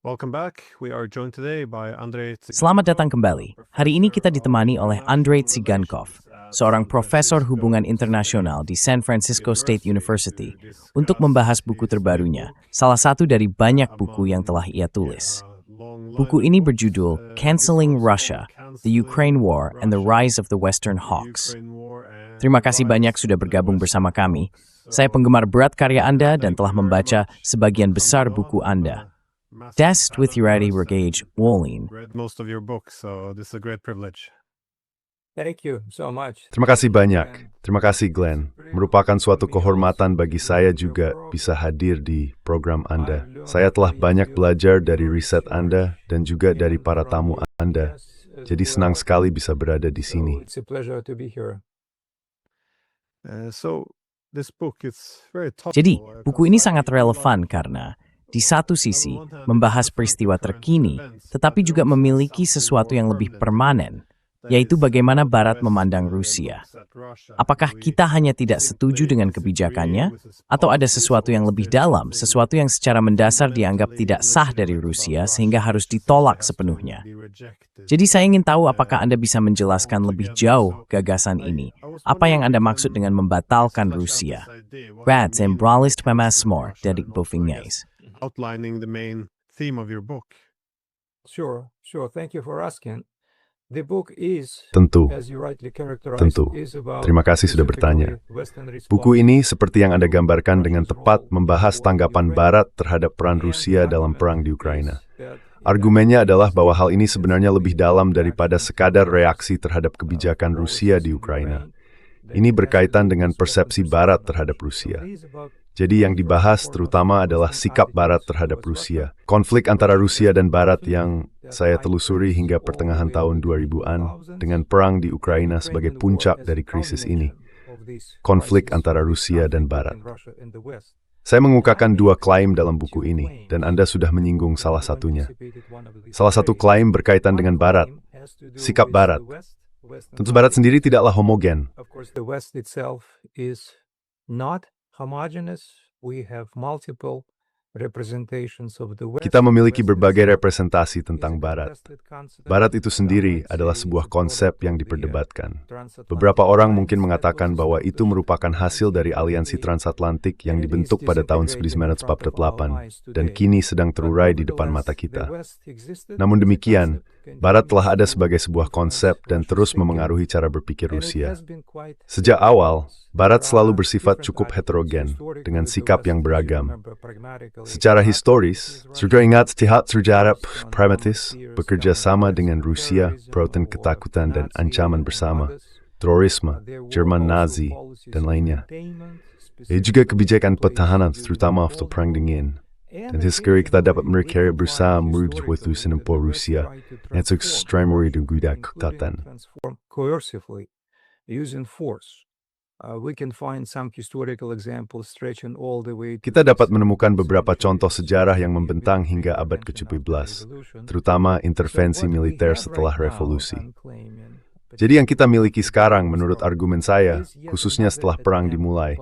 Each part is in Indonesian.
Welcome back. We are joined today by Andrei Selamat datang kembali. Hari ini kita ditemani oleh Andrei Tsigankov, seorang profesor hubungan internasional di San Francisco State University, untuk membahas buku terbarunya, salah satu dari banyak buku yang telah ia tulis. Buku ini berjudul Canceling Russia, The Ukraine War and the Rise of the Western Hawks. Terima kasih banyak sudah bergabung bersama kami. Saya penggemar berat karya Anda dan telah membaca sebagian besar buku Anda. Des with Urati Regage Wolin. read most of your books, so this is a great privilege. Thank you so much. Terima kasih banyak. Terima kasih Glenn. Merupakan suatu kehormatan bagi saya juga bisa hadir di program Anda. Saya telah banyak belajar dari riset Anda dan juga dari para tamu Anda. Jadi senang sekali bisa berada di sini. It's a pleasure to be here. So this book is very topical. Jadi, buku ini sangat relevan karena di satu sisi membahas peristiwa terkini, tetapi juga memiliki sesuatu yang lebih permanen, yaitu bagaimana Barat memandang Rusia. Apakah kita hanya tidak setuju dengan kebijakannya, atau ada sesuatu yang lebih dalam, sesuatu yang secara mendasar dianggap tidak sah dari Rusia sehingga harus ditolak sepenuhnya? Jadi saya ingin tahu apakah Anda bisa menjelaskan lebih jauh gagasan ini. Apa yang Anda maksud dengan membatalkan Rusia? Rad en bralist pemasmor dari Bofingais. Outlining the main theme of your book. Sure. Thank you for asking. The book is, Tentu. as you rightly characterized, Tentu. is about Terima kasih sudah bertanya. Western response. Buku ini seperti yang Anda gambarkan dengan tepat membahas tanggapan Barat terhadap peran Rusia dalam perang di Ukraina. Argumennya adalah bahwa hal ini sebenarnya lebih dalam daripada sekadar reaksi terhadap kebijakan Rusia di Ukraina. Ini berkaitan dengan persepsi Barat terhadap Rusia. Jadi yang dibahas terutama adalah sikap Barat terhadap Rusia. Konflik antara Rusia dan Barat yang saya telusuri hingga pertengahan tahun 2000-an dengan perang di Ukraina sebagai puncak dari krisis ini. Konflik antara Rusia dan Barat. Saya mengukakan dua klaim dalam buku ini, dan Anda sudah menyinggung salah satunya. Salah satu klaim berkaitan dengan Barat, sikap Barat. Tentu Barat sendiri tidaklah homogen. Of course, the West itself is not homogeneous. We have multiple representations of the West. Kita memiliki berbagai representasi tentang Barat. Barat itu sendiri adalah sebuah konsep yang diperdebatkan. Beberapa orang mungkin mengatakan bahwa itu merupakan hasil dari aliansi transatlantik yang dibentuk pada tahun 1948 dan kini sedang terurai di depan mata kita. Namun demikian, Barat telah ada sebagai sebuah konsep dan terus memengaruhi cara berpikir Rusia. Sejak awal, Barat selalu bersifat cukup heterogen dengan sikap yang beragam. Secara historis, surga ingat tihat sejarah pragmatis bekerja sama dengan Rusia, perautan ketakutan dan ancaman bersama, terorisme, Jerman Nazi, dan lainnya. Ia juga kebijakan pertahanan terutama waktu Perang Dingin. Dan sekarang kita dapat mereka berusaha merubah sinempur Rusia yang ekstremori dan guda kekuatan. Coercively, using force. We can find some historical examples stretching all the way to Kita dapat menemukan beberapa contoh sejarah yang membentang hingga abad ke-17, terutama intervensi militer setelah revolusi. Jadi yang kita miliki sekarang menurut argumen saya, khususnya setelah perang dimulai,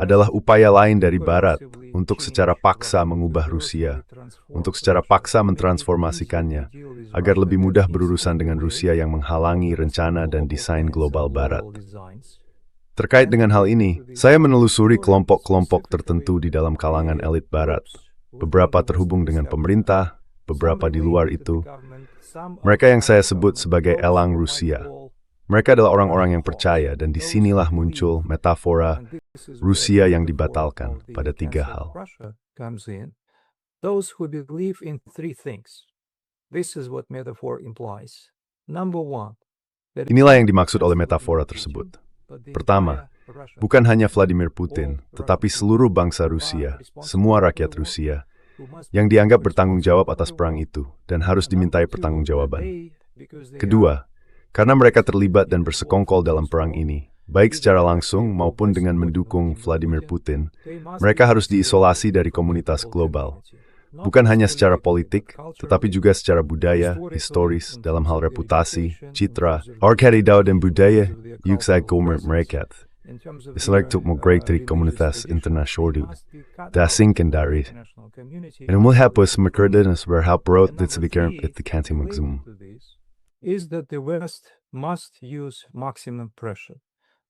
adalah upaya lain dari Barat untuk secara paksa mengubah Rusia, untuk secara paksa mentransformasikannya, agar lebih mudah berurusan dengan Rusia yang menghalangi rencana dan desain global Barat. Terkait dengan hal ini, saya menelusuri kelompok-kelompok tertentu di dalam kalangan elit Barat. Beberapa terhubung dengan pemerintah, beberapa di luar itu. Mereka yang saya sebut sebagai elang Rusia. Mereka adalah orang-orang yang percaya dan disinilah muncul metafora Rusia yang dibatalkan pada tiga hal. Those who believe in three things. This is what metaphor implies. Number one. Inilah yang dimaksud oleh metafora tersebut. Pertama, bukan hanya Vladimir Putin, tetapi seluruh bangsa Rusia, semua rakyat Rusia, yang dianggap bertanggung jawab atas perang itu dan harus dimintai pertanggungjawaban. Kedua, karena mereka terlibat dan bersekongkol dalam perang ini, baik secara langsung maupun dengan mendukung Vladimir Putin, mereka harus diisolasi dari komunitas global. Bukan hanya secara politik, tetapi juga secara budaya, historis, dalam hal reputasi, citra, arkadidau dan budaya, yuksa gomer mereka, Islamic Tugmogreitri Komunitas Internasyordu, Dasing Kendari, en umulhapus Mercurdenes verhalprot dit zvikerm it the kanti magzum. Is that the West must use maximum pressure.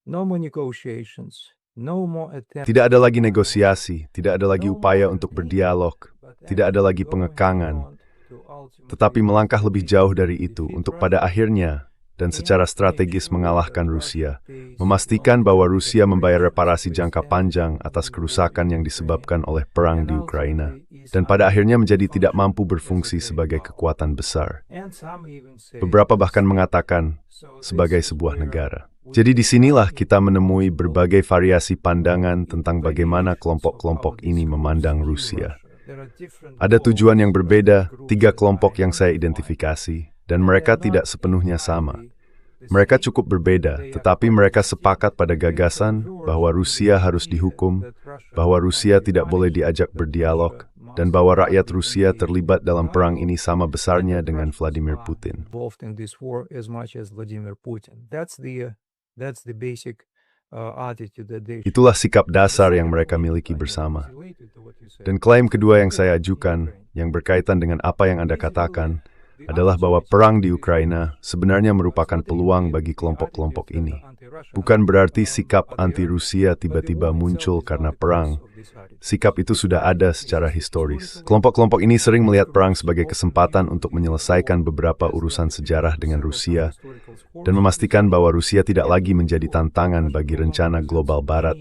No more negotiations, no more attempts. Tidak ada lagi negosiasi, tidak ada lagi upaya untuk berdialog, tidak ada lagi pengekangan, tetapi melangkah lebih jauh dari itu untuk pada akhirnya dan secara strategis mengalahkan Rusia, memastikan bahwa Rusia membayar reparasi jangka panjang atas kerusakan yang disebabkan oleh perang di Ukraina, dan pada akhirnya menjadi tidak mampu berfungsi sebagai kekuatan besar. Beberapa bahkan mengatakan sebagai sebuah negara. Jadi disinilah kita menemui berbagai variasi pandangan tentang bagaimana kelompok-kelompok ini memandang Rusia. Ada tujuan yang berbeda, 3 kelompok yang saya identifikasi, dan mereka tidak sepenuhnya sama. Mereka cukup berbeda, tetapi mereka sepakat pada gagasan bahwa Rusia harus dihukum, bahwa Rusia tidak boleh diajak berdialog, dan bahwa rakyat Rusia terlibat dalam perang ini sama besarnya dengan Vladimir Putin. Itulah sikap dasar yang mereka miliki bersama. Dan klaim kedua yang saya ajukan, yang berkaitan dengan apa yang Anda katakan, adalah bahwa perang di Ukraina sebenarnya merupakan peluang bagi kelompok-kelompok ini. Bukan berarti sikap anti-Rusia tiba-tiba muncul karena perang. Sikap itu sudah ada secara historis. Kelompok-kelompok ini sering melihat perang sebagai kesempatan untuk menyelesaikan beberapa urusan sejarah dengan Rusia dan memastikan bahwa Rusia tidak lagi menjadi tantangan bagi rencana global Barat,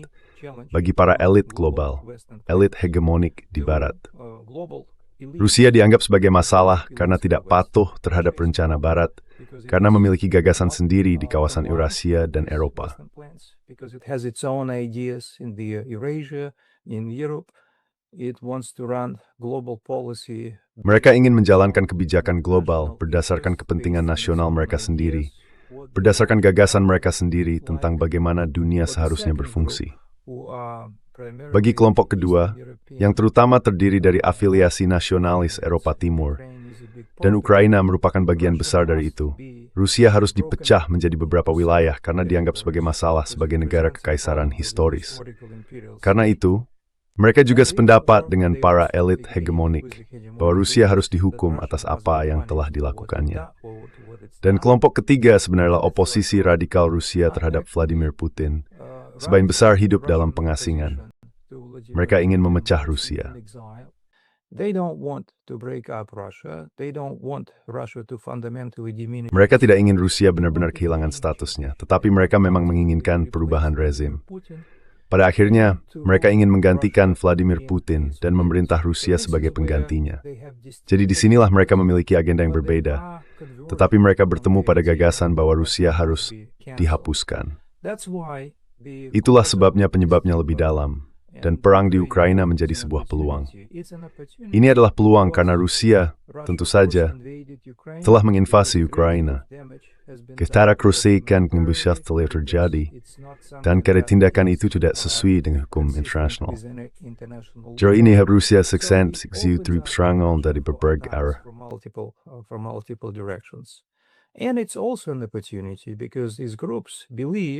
bagi para elit global, elit hegemonik di Barat. Rusia dianggap sebagai masalah karena tidak patuh terhadap rencana Barat, karena memiliki gagasan sendiri di kawasan Eurasia dan Eropa. Mereka ingin menjalankan kebijakan global berdasarkan kepentingan nasional mereka sendiri, berdasarkan gagasan mereka sendiri tentang bagaimana dunia seharusnya berfungsi. Bagi kelompok kedua, yang terutama terdiri dari afiliasi nasionalis Eropa Timur, dan Ukraina merupakan bagian besar dari itu, Rusia harus dipecah menjadi beberapa wilayah karena dianggap sebagai masalah sebagai negara kekaisaran historis. Karena itu, mereka juga sependapat dengan para elit hegemonik bahwa Rusia harus dihukum atas apa yang telah dilakukannya. Dan kelompok ketiga sebenarnya oposisi radikal Rusia terhadap Vladimir Putin, sebagian besar hidup dalam pengasingan. Mereka ingin memecah Rusia. Mereka tidak ingin Rusia benar-benar kehilangan statusnya, tetapi mereka memang menginginkan perubahan rezim. Pada akhirnya, mereka ingin menggantikan Vladimir Putin dan memerintah Rusia sebagai penggantinya. Jadi disinilah mereka memiliki agenda yang berbeda, tetapi mereka bertemu pada gagasan bahwa Rusia harus dihapuskan. Itulah penyebabnya lebih dalam, dan perang di Ukraina menjadi sebuah peluang. Ini adalah peluang karena Rusia, tentu saja, telah menginvasi Ukraina. Ketara kerusakan yang telah terjadi, dan karena tindakan itu tidak sesuai dengan hukum internasional. Jadi ini Rusia seksen execute serangan dari berbagai arah.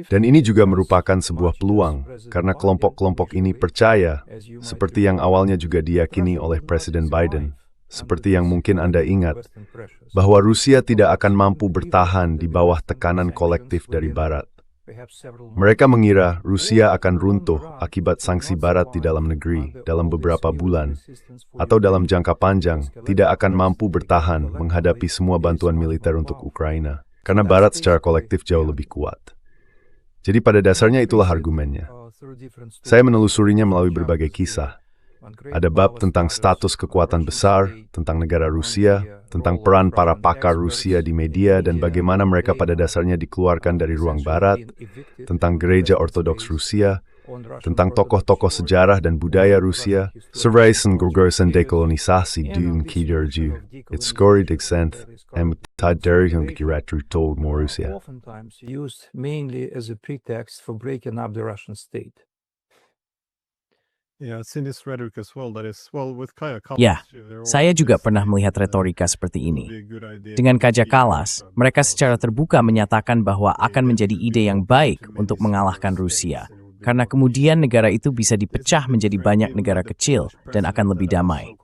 Dan ini juga merupakan sebuah peluang, karena kelompok-kelompok ini percaya, seperti yang awalnya juga diyakini oleh Presiden Biden, seperti yang mungkin Anda ingat, bahwa Rusia tidak akan mampu bertahan di bawah tekanan kolektif dari Barat. Mereka mengira Rusia akan runtuh akibat sanksi Barat di dalam negeri dalam beberapa bulan, atau dalam jangka panjang tidak akan mampu bertahan menghadapi semua bantuan militer untuk Ukraina, karena Barat secara kolektif jauh lebih kuat. Jadi pada dasarnya itulah argumennya. Saya menelusurinya melalui berbagai kisah. Ada bab tentang status kekuatan besar, tentang negara Rusia, tentang peran para pakar Rusia di media dan bagaimana mereka pada dasarnya dikeluarkan dari ruang Barat, tentang gereja Ortodoks Rusia, tentang tokoh-tokoh sejarah dan budaya Rusia, Surveillance gugursan dekolonisasi dun kiderju, its scored extent, and tad dari yang dikira-kira told more Rusia. Oftentimes used mainly as a pretext for breaking up the Russian state. Yeah, it's in this rhetoric as well. That is, well, with Kaja Kallas, Ya, they're all saya juga this, pernah melihat uh, retorika seperti it would ini. be a good idea Dengan to Kaja defeat Kallas, Trump mereka because secara terbuka menyatakan bahwa akan menjadi ide yang baik untuk mengalahkan Rusia, karena kemudian negara itu bisa dipecah menjadi banyak negara kecil dan akan lebih damai.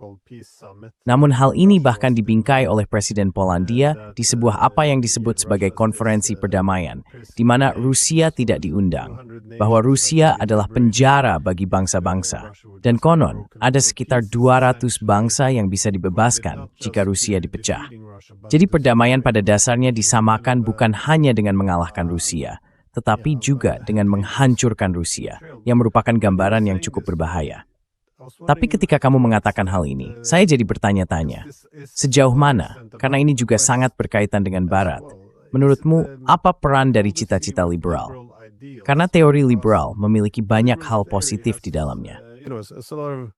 Namun hal ini bahkan dibingkai oleh Presiden Polandia di sebuah apa yang disebut sebagai konferensi perdamaian, di mana Rusia tidak diundang, bahwa Rusia adalah penjara bagi bangsa-bangsa. Dan konon, ada sekitar 200 bangsa yang bisa dibebaskan jika Rusia dipecah. Jadi perdamaian pada dasarnya disamakan bukan hanya dengan mengalahkan Rusia, tetapi juga dengan menghancurkan Rusia, yang merupakan gambaran yang cukup berbahaya. Tapi ketika kamu mengatakan hal ini, saya jadi bertanya-tanya, sejauh mana? Karena ini juga sangat berkaitan dengan Barat. Menurutmu, apa peran dari cita-cita liberal? Karena teori liberal memiliki banyak hal positif di dalamnya. It's a lot of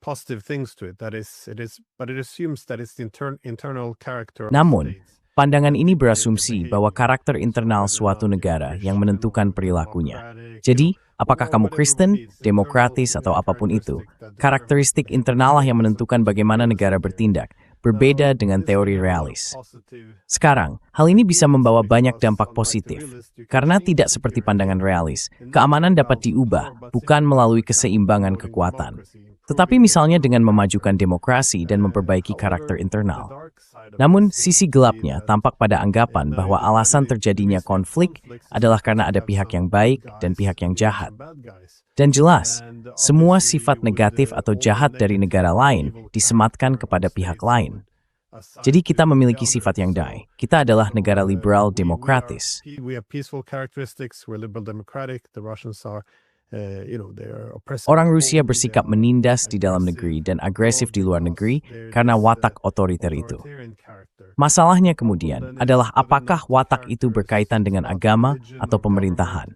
positive things to it. That is, but it assumes that it's the internal character of Namun, states. pandangan ini berasumsi bahwa karakter internal suatu negara yang menentukan perilakunya. Jadi, apakah kamu Kristen, demokratis, atau apapun itu, karakteristik internal lah yang menentukan bagaimana negara bertindak, berbeda dengan teori realis. Sekarang, hal ini bisa membawa banyak dampak positif, karena tidak seperti pandangan realis, keamanan dapat diubah, bukan melalui keseimbangan kekuatan, tetapi misalnya dengan memajukan demokrasi dan memperbaiki karakter internal. Namun, sisi gelapnya tampak pada anggapan bahwa alasan terjadinya konflik adalah karena ada pihak yang baik dan pihak yang jahat. Dan jelas, semua sifat negatif atau jahat dari negara lain disematkan kepada pihak lain. Jadi kita memiliki sifat yang baik. Kita adalah negara liberal demokratis. We have peaceful characteristics. We're liberal democratic. The Russians are, they are oppressive. Orang Rusia bersikap menindas di dalam negeri dan agresif di luar negeri karena watak otoriter itu. Masalahnya kemudian adalah apakah watak itu berkaitan dengan agama atau pemerintahan.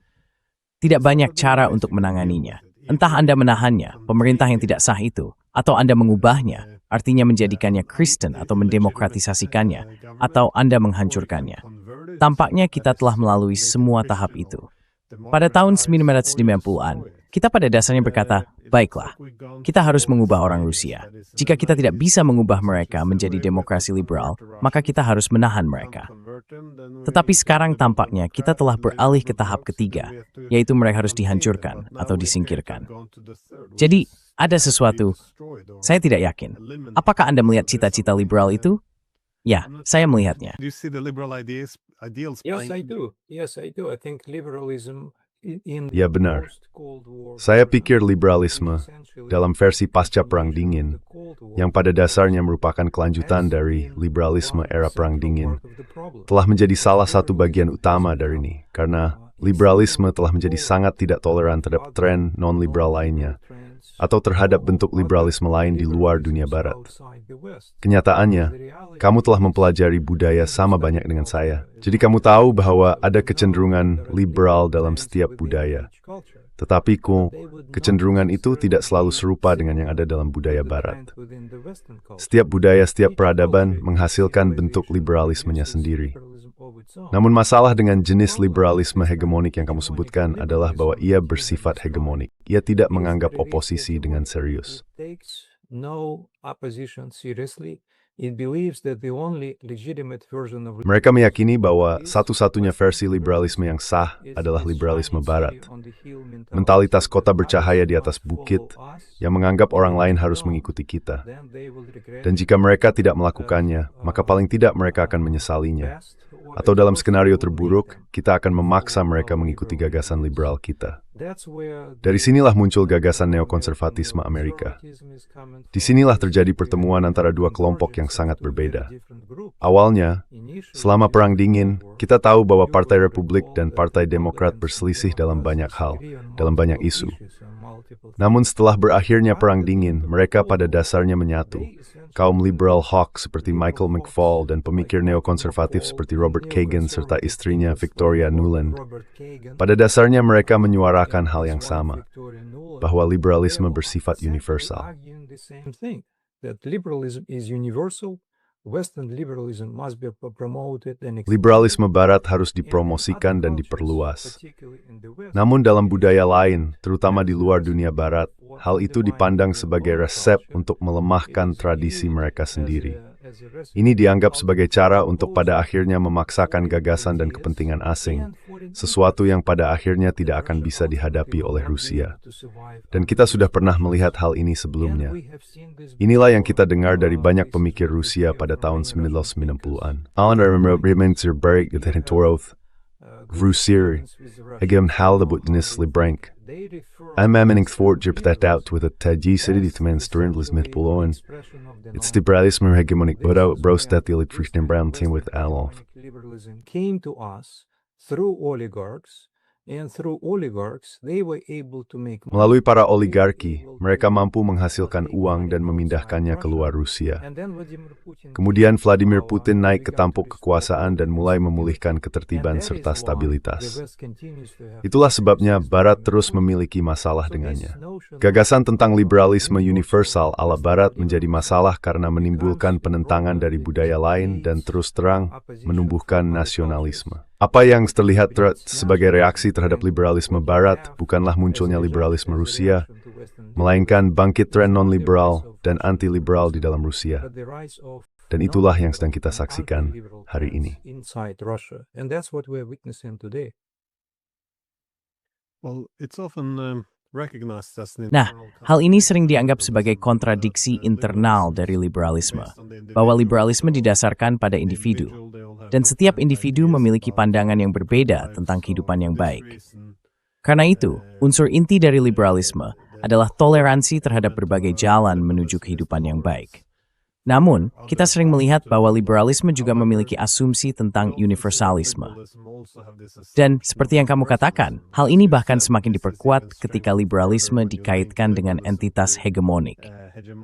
Tidak banyak cara untuk menanganinya. Entah Anda menahannya, pemerintah yang tidak sah itu, atau Anda mengubahnya, artinya menjadikannya Kristen atau mendemokratisasikannya, atau Anda menghancurkannya. Tampaknya kita telah melalui semua tahap itu. Pada tahun 1990-an, kita pada dasarnya berkata, baiklah, kita harus mengubah orang Rusia. Jika kita tidak bisa mengubah mereka menjadi demokrasi liberal, maka kita harus menahan mereka. Tetapi sekarang tampaknya kita telah beralih ke tahap ketiga, yaitu mereka harus dihancurkan atau disingkirkan. Jadi, ada sesuatu, saya tidak yakin. Apakah Anda melihat cita-cita liberal itu? Ya, saya melihatnya. Do you see the liberal ideals Yes, I do. Yes, I do. I think liberalism in Ya, benar. post-Cold War Saya pikir liberalisme dalam versi pasca Perang Dingin, yang pada dasarnya merupakan kelanjutan dari liberalisme era Perang Dingin, telah menjadi salah satu bagian utama dari ini, karena liberalisme telah menjadi sangat tidak toleran terhadap tren non-liberal lainnya, atau terhadap bentuk liberalisme lain di luar dunia barat. Kenyataannya, kamu telah mempelajari budaya sama banyak dengan saya, jadi kamu tahu bahwa ada kecenderungan liberal dalam setiap budaya. Tetapi kecenderungan itu tidak selalu serupa dengan yang ada dalam budaya barat. Setiap budaya, setiap peradaban menghasilkan bentuk liberalismenya sendiri. Namun masalah dengan jenis liberalisme hegemonik yang kamu sebutkan adalah bahwa ia bersifat hegemonik. Ia tidak menganggap oposisi dengan serius. Mereka meyakini bahwa satu-satunya versi liberalisme yang sah adalah liberalisme barat. Mentalitas kota bercahaya di atas bukit yang menganggap orang lain harus mengikuti kita. Dan jika mereka tidak melakukannya, maka paling tidak mereka akan menyesalinya. Atau dalam skenario terburuk, kita akan memaksa mereka mengikuti gagasan liberal kita. Dari sinilah muncul gagasan neokonservatisme Amerika. Disinilah terjadi pertemuan antara dua kelompok yang sangat berbeda. Awalnya, selama Perang Dingin, kita tahu bahwa Partai Republik dan Partai Demokrat berselisih dalam banyak hal, dalam banyak isu. Namun setelah berakhirnya Perang Dingin, mereka pada dasarnya menyatu. Kaum liberal hawk seperti Michael McFaul dan pemikir neokonservatif seperti Robert Kagan serta istrinya Victoria Nuland. Pada dasarnya mereka menyuarakan hal yang sama, bahwa liberalisme bersifat universal. Liberalisme Barat harus dipromosikan dan diperluas. Namun dalam budaya lain, terutama di luar dunia Barat, hal itu dipandang sebagai resep untuk melemahkan tradisi mereka sendiri. Ini dianggap sebagai cara untuk pada akhirnya memaksakan gagasan dan kepentingan asing, sesuatu yang pada akhirnya tidak akan bisa dihadapi oleh Rusia. Dan kita sudah pernah melihat hal ini sebelumnya. Inilah yang kita dengar dari banyak pemikir Rusia pada tahun 1990-an. Remenser Berg het Torov, Rusier, egem haldebutenis librank. Mening thwartje out with a tajisidi dit menstruendlis met poloen. It's liberalisme hegemonic brostatil frischen branding with Alof. Came to us through oligarchs, and through oligarchs they were able to make Melalui para oligarki, mereka mampu menghasilkan uang dan memindahkannya keluar Rusia. Kemudian Vladimir Putin naik ke tampuk kekuasaan dan mulai memulihkan ketertiban serta stabilitas. Itulah sebabnya Barat terus memiliki masalah dengannya. Gagasan tentang liberalisme universal ala Barat menjadi masalah karena menimbulkan penentangan dari budaya lain dan terus terang menumbuhkan nasionalisme. Apa yang terlihat sebagai reaksi terhadap liberalisme Barat bukanlah munculnya liberalisme Rusia, melainkan bangkit tren non-liberal dan anti-liberal di dalam Rusia. Dan itulah yang sedang kita saksikan hari ini. Nah, hal ini sering dianggap sebagai kontradiksi internal dari liberalisme, bahwa liberalisme didasarkan pada individu, dan setiap individu memiliki pandangan yang berbeda tentang kehidupan yang baik. Karena itu, unsur inti dari liberalisme adalah toleransi terhadap berbagai jalan menuju kehidupan yang baik. Namun, kita sering melihat bahwa liberalisme juga memiliki asumsi tentang universalisme. Dan seperti yang kamu katakan, hal ini bahkan semakin diperkuat ketika liberalisme dikaitkan dengan entitas hegemonik.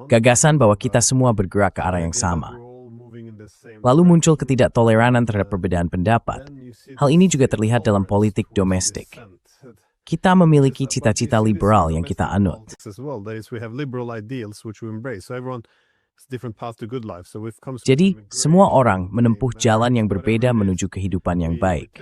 Gagasan bahwa kita semua bergerak ke arah yang sama. Lalu muncul ketidaktoleranan terhadap perbedaan pendapat. Hal ini juga terlihat dalam politik domestik. Kita memiliki cita-cita liberal yang kita anut. Jadi, semua orang menempuh jalan yang berbeda menuju kehidupan yang baik.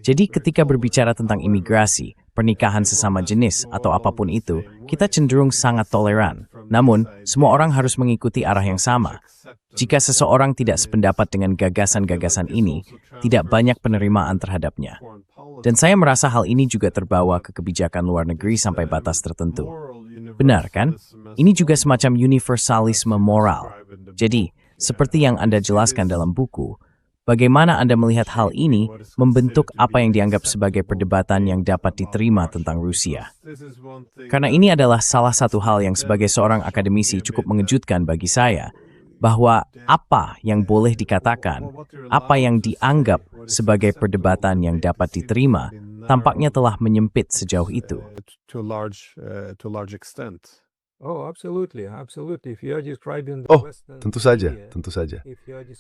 Jadi, ketika berbicara tentang imigrasi, pernikahan sesama jenis, atau apapun itu, kita cenderung sangat toleran. Namun, semua orang harus mengikuti arah yang sama. Jika seseorang tidak sependapat dengan gagasan-gagasan ini, tidak banyak penerimaan terhadapnya. Dan saya merasa hal ini juga terbawa ke kebijakan luar negeri sampai batas tertentu. Benar kan? Ini juga semacam universalisme moral. Jadi, seperti yang Anda jelaskan dalam buku, bagaimana Anda melihat hal ini membentuk apa yang dianggap sebagai perdebatan yang dapat diterima tentang Rusia? Karena ini adalah salah satu hal yang sebagai seorang akademisi cukup mengejutkan bagi saya, bahwa apa yang boleh dikatakan, apa yang dianggap sebagai perdebatan yang dapat diterima, tampaknya telah menyempit sejauh itu. Tentu saja, tentu saja.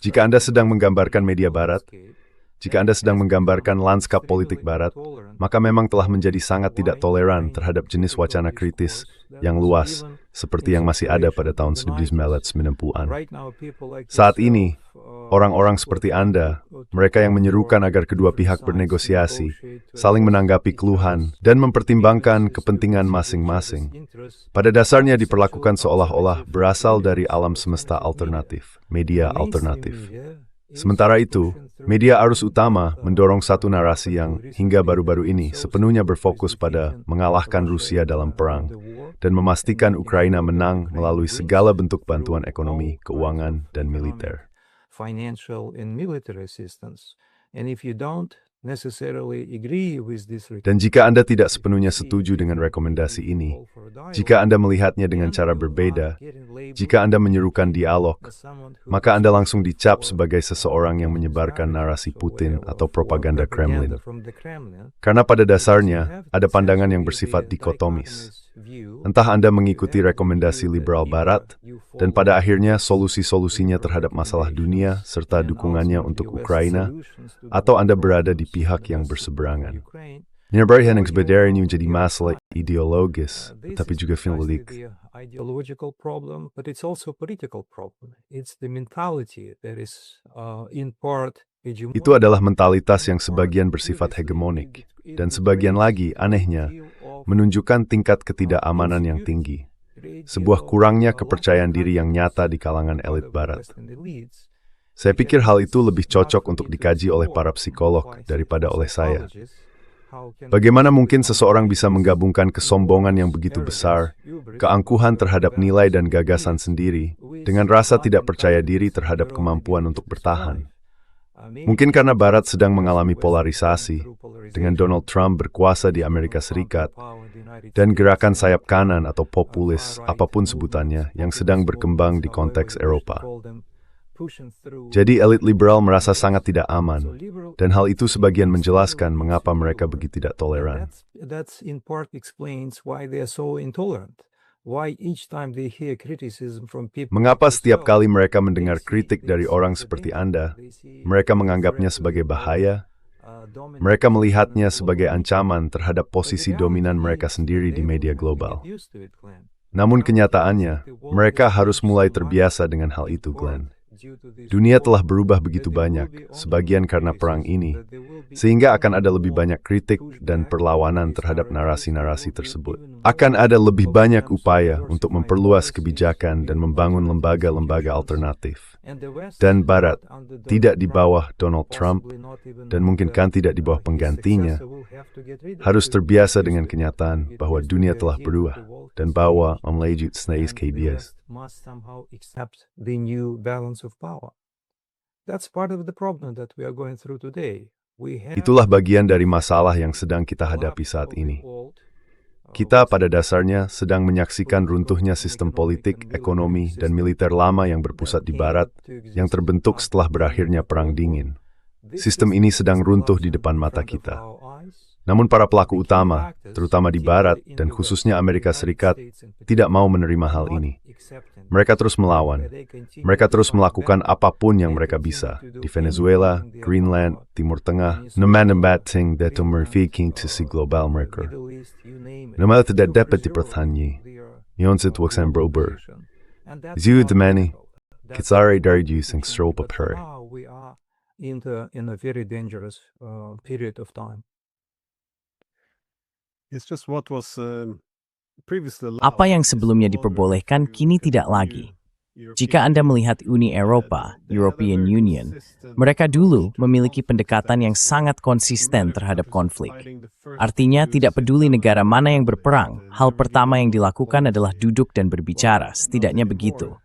Jika Anda sedang menggambarkan media Barat, jika Anda sedang menggambarkan lanskap politik Barat, maka memang telah menjadi sangat tidak toleran terhadap jenis wacana kritis yang luas, seperti yang masih ada pada tahun 1990-an. Saat ini, orang-orang seperti Anda, mereka yang menyerukan agar kedua pihak bernegosiasi, saling menanggapi keluhan, dan mempertimbangkan kepentingan masing-masing, pada dasarnya diperlakukan seolah-olah berasal dari alam semesta alternatif, media alternatif. Sementara itu, media arus utama mendorong satu narasi yang hingga baru-baru ini sepenuhnya berfokus pada mengalahkan Rusia dalam perang dan memastikan Ukraina menang melalui segala bentuk bantuan ekonomi, keuangan, dan militer. Dan jika Anda tidak sepenuhnya setuju dengan rekomendasi ini, jika Anda melihatnya dengan cara berbeda, jika Anda menyerukan dialog, maka Anda langsung dicap sebagai seseorang yang menyebarkan narasi Putin atau propaganda Kremlin. Karena pada dasarnya, ada pandangan yang bersifat dikotomis. Entah Anda mengikuti rekomendasi liberal Barat, dan pada akhirnya solusi-solusinya terhadap masalah dunia serta dukungannya untuk Ukraina, atau Anda berada di pihak yang berseberangan. Penyebabnya sebenarnya menjadi masalah ideologis, tapi juga politik. Ideological problem, but it's also political problem. It's the mentality that is in part hegemonic. Itu adalah mentalitas yang sebagian bersifat hegemonik, dan sebagian lagi, anehnya, menunjukkan tingkat ketidakamanan yang tinggi. Sebuah kurangnya kepercayaan diri yang nyata di kalangan elit Barat. Saya pikir hal itu lebih cocok untuk dikaji oleh para psikolog daripada oleh saya. Bagaimana mungkin seseorang bisa menggabungkan kesombongan yang begitu besar, keangkuhan terhadap nilai dan gagasan sendiri, dengan rasa tidak percaya diri terhadap kemampuan untuk bertahan? Mungkin karena Barat sedang mengalami polarisasi, dengan Donald Trump berkuasa di Amerika Serikat, dan gerakan sayap kanan atau populis, apapun sebutannya, yang sedang berkembang di konteks Eropa. Jadi elit liberal merasa sangat tidak aman, dan hal itu sebagian menjelaskan mengapa mereka begitu tidak toleran. Mengapa setiap kali mereka mendengar kritik dari orang seperti Anda, mereka menganggapnya sebagai bahaya? Mereka melihatnya sebagai ancaman terhadap posisi dominan mereka sendiri di media global. Namun kenyataannya, mereka harus mulai terbiasa dengan hal itu, Glenn. Dunia telah berubah begitu banyak, sebagian karena perang ini, sehingga akan ada lebih banyak kritik dan perlawanan terhadap narasi-narasi tersebut. Akan ada lebih banyak upaya untuk memperluas kebijakan dan membangun lembaga-lembaga alternatif. Dan Barat, tidak di bawah Donald Trump, dan mungkin kan tidak di bawah penggantinya, harus terbiasa dengan kenyataan bahwa dunia telah berubah, dan bahwa omlejut snays KBS. Must somehow accept the new balance of power. That's part of the problem that we are going through today. Itulah bagian dari masalah yang sedang kita hadapi saat ini. Kita pada dasarnya sedang menyaksikan runtuhnya sistem politik, ekonomi, dan militer lama yang berpusat di Barat, yang terbentuk setelah berakhirnya Perang Dingin. Sistem ini sedang runtuh di depan mata kita. Namun para pelaku utama, terutama di Barat dan khususnya Amerika Serikat, tidak mau menerima hal ini. Mereka terus melawan. Mereka terus melakukan apapun yang mereka bisa. Di Venezuela, Greenland, Timur Tengah, naman-nabating dito merfiking to si global mereka. Naman tidak dapat dipertanyai. Yon situasyon berubah. Ziu demani, kitsare dari jusing stropa peri. We are in a very dangerous period of time. It's just what was previously allowed. Apa yang sebelumnya diperbolehkan kini tidak lagi. Jika Anda melihat Uni Eropa, European Union, mereka dulu memiliki pendekatan yang sangat konsisten terhadap konflik. Artinya, tidak peduli negara mana yang berperang, hal pertama yang dilakukan adalah duduk dan berbicara, setidaknya begitu.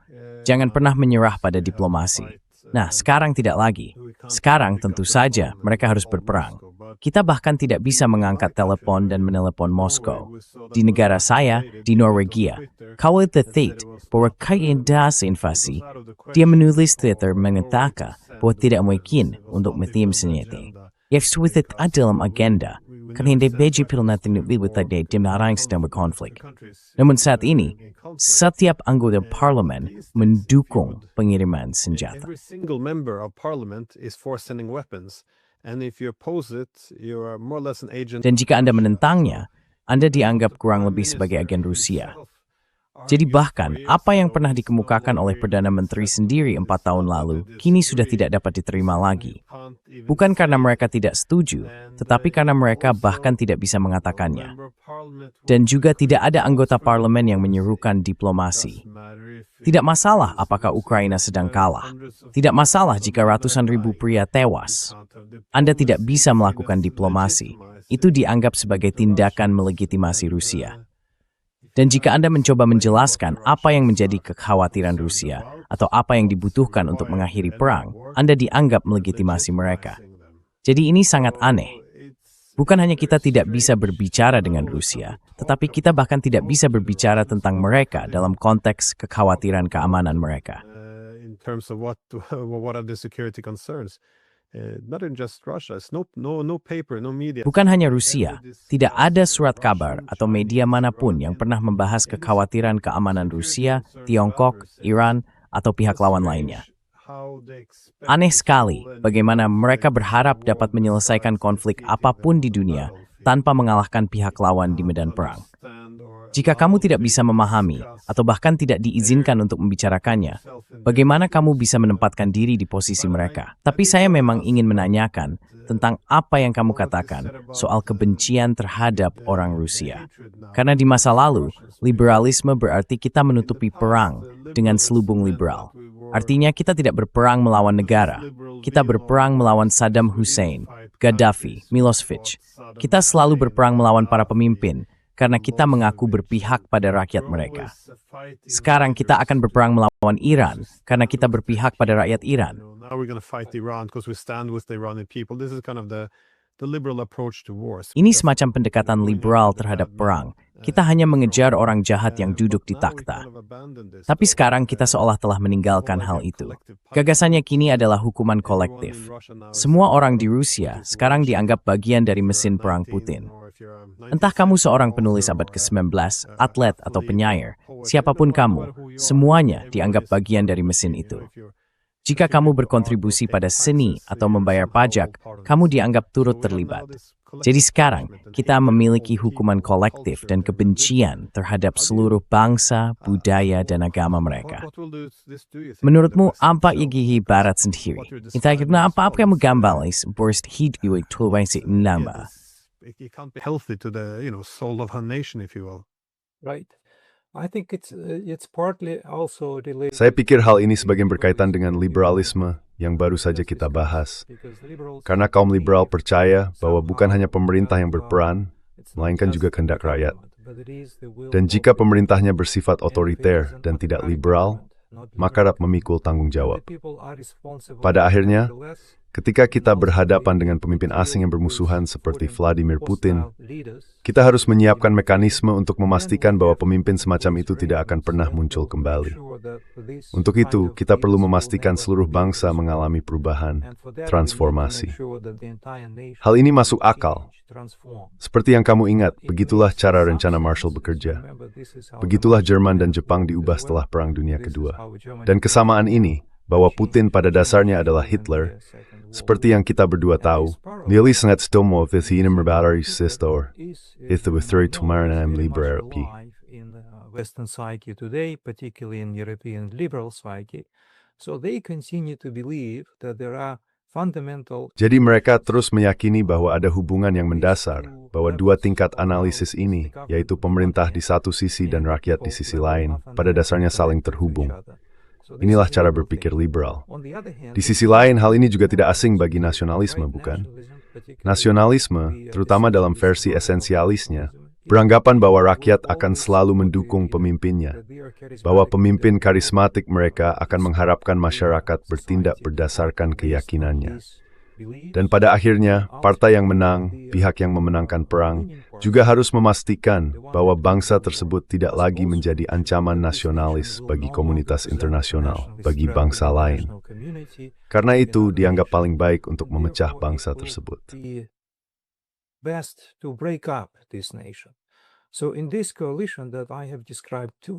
Jangan pernah menyerah pada diplomasi. Nah, sekarang tidak lagi. Sekarang tentu saja mereka harus berperang. Kita bahkan tidak bisa mengangkat telepon dan menelepon Moskow. Di negara saya, di Norwegia, kalau terlihat bahwa kaidah invasi, dia menulis Twitter mengatakan bahwa tidak mungkin untuk mengtim senjata. Yang sulit dalam agenda, karena hindi beji natin nililipat na dimnarang sedang berkonflik. Namun saat ini, setiap anggota parlemen mendukung pengiriman senjata. Every single member of parliament is for sending weapons. And if you oppose it, you are more or less an agent. Dan jika Anda menentangnya, Anda dianggap kurang lebih sebagai agen Rusia. Jadi bahkan apa yang pernah dikemukakan oleh Perdana Menteri sendiri 4 tahun lalu, kini sudah tidak dapat diterima lagi. Bukan karena mereka tidak setuju, tetapi karena mereka bahkan tidak bisa mengatakannya. Dan juga tidak ada anggota parlemen yang menyerukan diplomasi. Tidak masalah apakah Ukraina sedang kalah. Tidak masalah jika ratusan ribu pria tewas. Anda tidak bisa melakukan diplomasi. Itu dianggap sebagai tindakan melegitimasi Rusia. Dan jika Anda mencoba menjelaskan apa yang menjadi kekhawatiran Rusia atau apa yang dibutuhkan untuk mengakhiri perang, Anda dianggap melegitimasi mereka. Jadi ini sangat aneh. Bukan hanya kita tidak bisa berbicara dengan Rusia, tetapi kita bahkan tidak bisa berbicara tentang mereka dalam konteks kekhawatiran keamanan mereka. In terms of what are the security concerns. Not in just Russia. It's no paper, no media. Bukan hanya Rusia, tidak ada surat kabar atau media manapun yang pernah membahas kekhawatiran keamanan Rusia, Tiongkok, Iran, atau pihak lawan lainnya. Aneh sekali bagaimana mereka berharap dapat menyelesaikan konflik apapun di dunia tanpa mengalahkan pihak lawan di medan perang. Jika kamu tidak bisa memahami atau bahkan tidak diizinkan untuk membicarakannya, bagaimana kamu bisa menempatkan diri di posisi mereka? Tapi saya memang ingin menanyakan tentang apa yang kamu katakan soal kebencian terhadap orang Rusia. Karena di masa lalu, liberalisme berarti kita menutupi perang dengan selubung liberal. Artinya kita tidak berperang melawan negara. Kita berperang melawan Saddam Hussein, Gaddafi, Milosevic. Kita selalu berperang melawan para pemimpin karena kita mengaku berpihak pada rakyat mereka. Sekarang kita akan berperang melawan Iran karena kita berpihak pada rakyat Iran. Now we're going to fight Iran because we stand with the Iranian people. This is kind of the liberal approach to wars. Ini semacam pendekatan liberal terhadap perang. Kita hanya mengejar orang jahat yang duduk di takhta. Tapi sekarang kita seolah telah meninggalkan hal itu. Gagasannya kini adalah hukuman kolektif. Semua orang di Rusia sekarang dianggap bagian dari mesin perang Putin. Entah kamu seorang penulis abad ke-19, atlet atau penyair, siapapun kamu, semuanya dianggap bagian dari mesin itu. Jika kamu berkontribusi pada seni atau membayar pajak, kamu dianggap turut terlibat. Jadi sekarang, kita memiliki hukuman kolektif dan kebencian terhadap seluruh bangsa, budaya, dan agama mereka. Menurutmu, apa yang Barat sendiri? Kita kira apa kamu gambalis burst hid iwe tulwai si namba. It can't be healthy to the soul of a nation, if you will. Right. I think it's partly also related. Saya pikir hal ini sebagian berkaitan dengan liberalisme yang baru saja kita bahas. Karena kaum liberal percaya bahwa bukan hanya pemerintah yang berperan, melainkan juga kehendak rakyat. Dan jika pemerintahnya bersifat otoriter dan tidak liberal, maka dapat memikul tanggung jawab. Pada akhirnya, ketika kita berhadapan dengan pemimpin asing yang bermusuhan seperti Vladimir Putin, kita harus menyiapkan mekanisme untuk memastikan bahwa pemimpin semacam itu tidak akan pernah muncul kembali. Untuk itu, kita perlu memastikan seluruh bangsa mengalami perubahan, transformasi. Hal ini masuk akal. Seperti yang kamu ingat, begitulah cara rencana Marshall bekerja. Begitulah Jerman dan Jepang diubah setelah Perang Dunia Kedua. Dan kesamaan ini, bahwa Putin pada dasarnya adalah Hitler, seperti yang kita berdua tahu, Lili sangat stomov ini membatari sistor, itu berteri tumaran liberal. Western psyche today, particularly in European liberal psyche, so they continue to believe that there are fundamental. Jadi mereka terus meyakini bahwa ada hubungan yang mendasar, bahwa dua tingkat analisis ini, yaitu pemerintah di satu sisi dan rakyat di sisi lain, pada dasarnya saling terhubung. Inilah cara berpikir liberal. Di sisi lain, hal ini juga tidak asing bagi nasionalisme, bukan? Nasionalisme, terutama dalam versi esensialisnya, beranggapan bahwa rakyat akan selalu mendukung pemimpinnya, bahwa pemimpin karismatik mereka akan mengharapkan masyarakat bertindak berdasarkan keyakinannya. Dan pada akhirnya, partai yang menang, pihak yang memenangkan perang, juga harus memastikan bahwa bangsa tersebut tidak lagi menjadi ancaman nasionalis bagi komunitas internasional, bagi bangsa lain. Karena itu dianggap paling baik untuk memecah bangsa tersebut.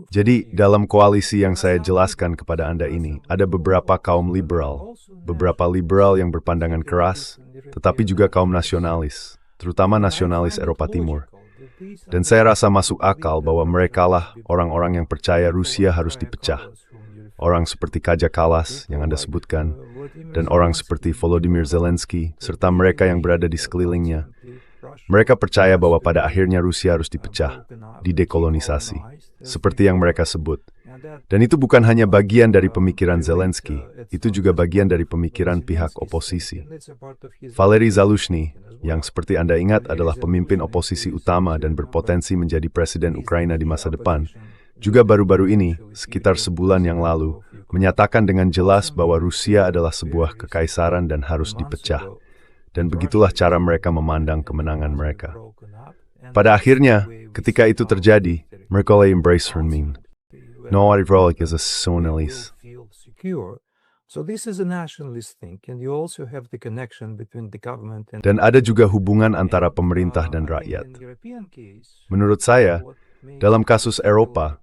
Jadi, dalam koalisi yang saya jelaskan kepada Anda ini, ada beberapa kaum liberal yang berpandangan keras, tetapi juga kaum nasionalis, terutama nasionalis Eropa Timur. Dan saya rasa masuk akal bahwa merekalah orang-orang yang percaya Rusia harus dipecah. Orang seperti Kaja Kallas yang Anda sebutkan, dan orang seperti Volodymyr Zelensky, serta mereka yang berada di sekelilingnya. Mereka percaya bahwa pada akhirnya Rusia harus dipecah, didekolonisasi, seperti yang mereka sebut. Dan itu bukan hanya bagian dari pemikiran Zelensky, itu juga bagian dari pemikiran pihak oposisi. Valery Zaluzhny, yang seperti Anda ingat adalah pemimpin oposisi utama dan berpotensi menjadi presiden Ukraina di masa depan, juga baru-baru ini, sekitar sebulan yang lalu, menyatakan dengan jelas bahwa Rusia adalah sebuah kekaisaran dan harus dipecah. Dan begitulah cara mereka memandang kemenangan mereka. Pada akhirnya, ketika itu terjadi, mereka embrace Hermin. No Arivrolic is a nationalist. Dan ada juga hubungan antara pemerintah dan rakyat. Menurut saya, dalam kasus Eropa,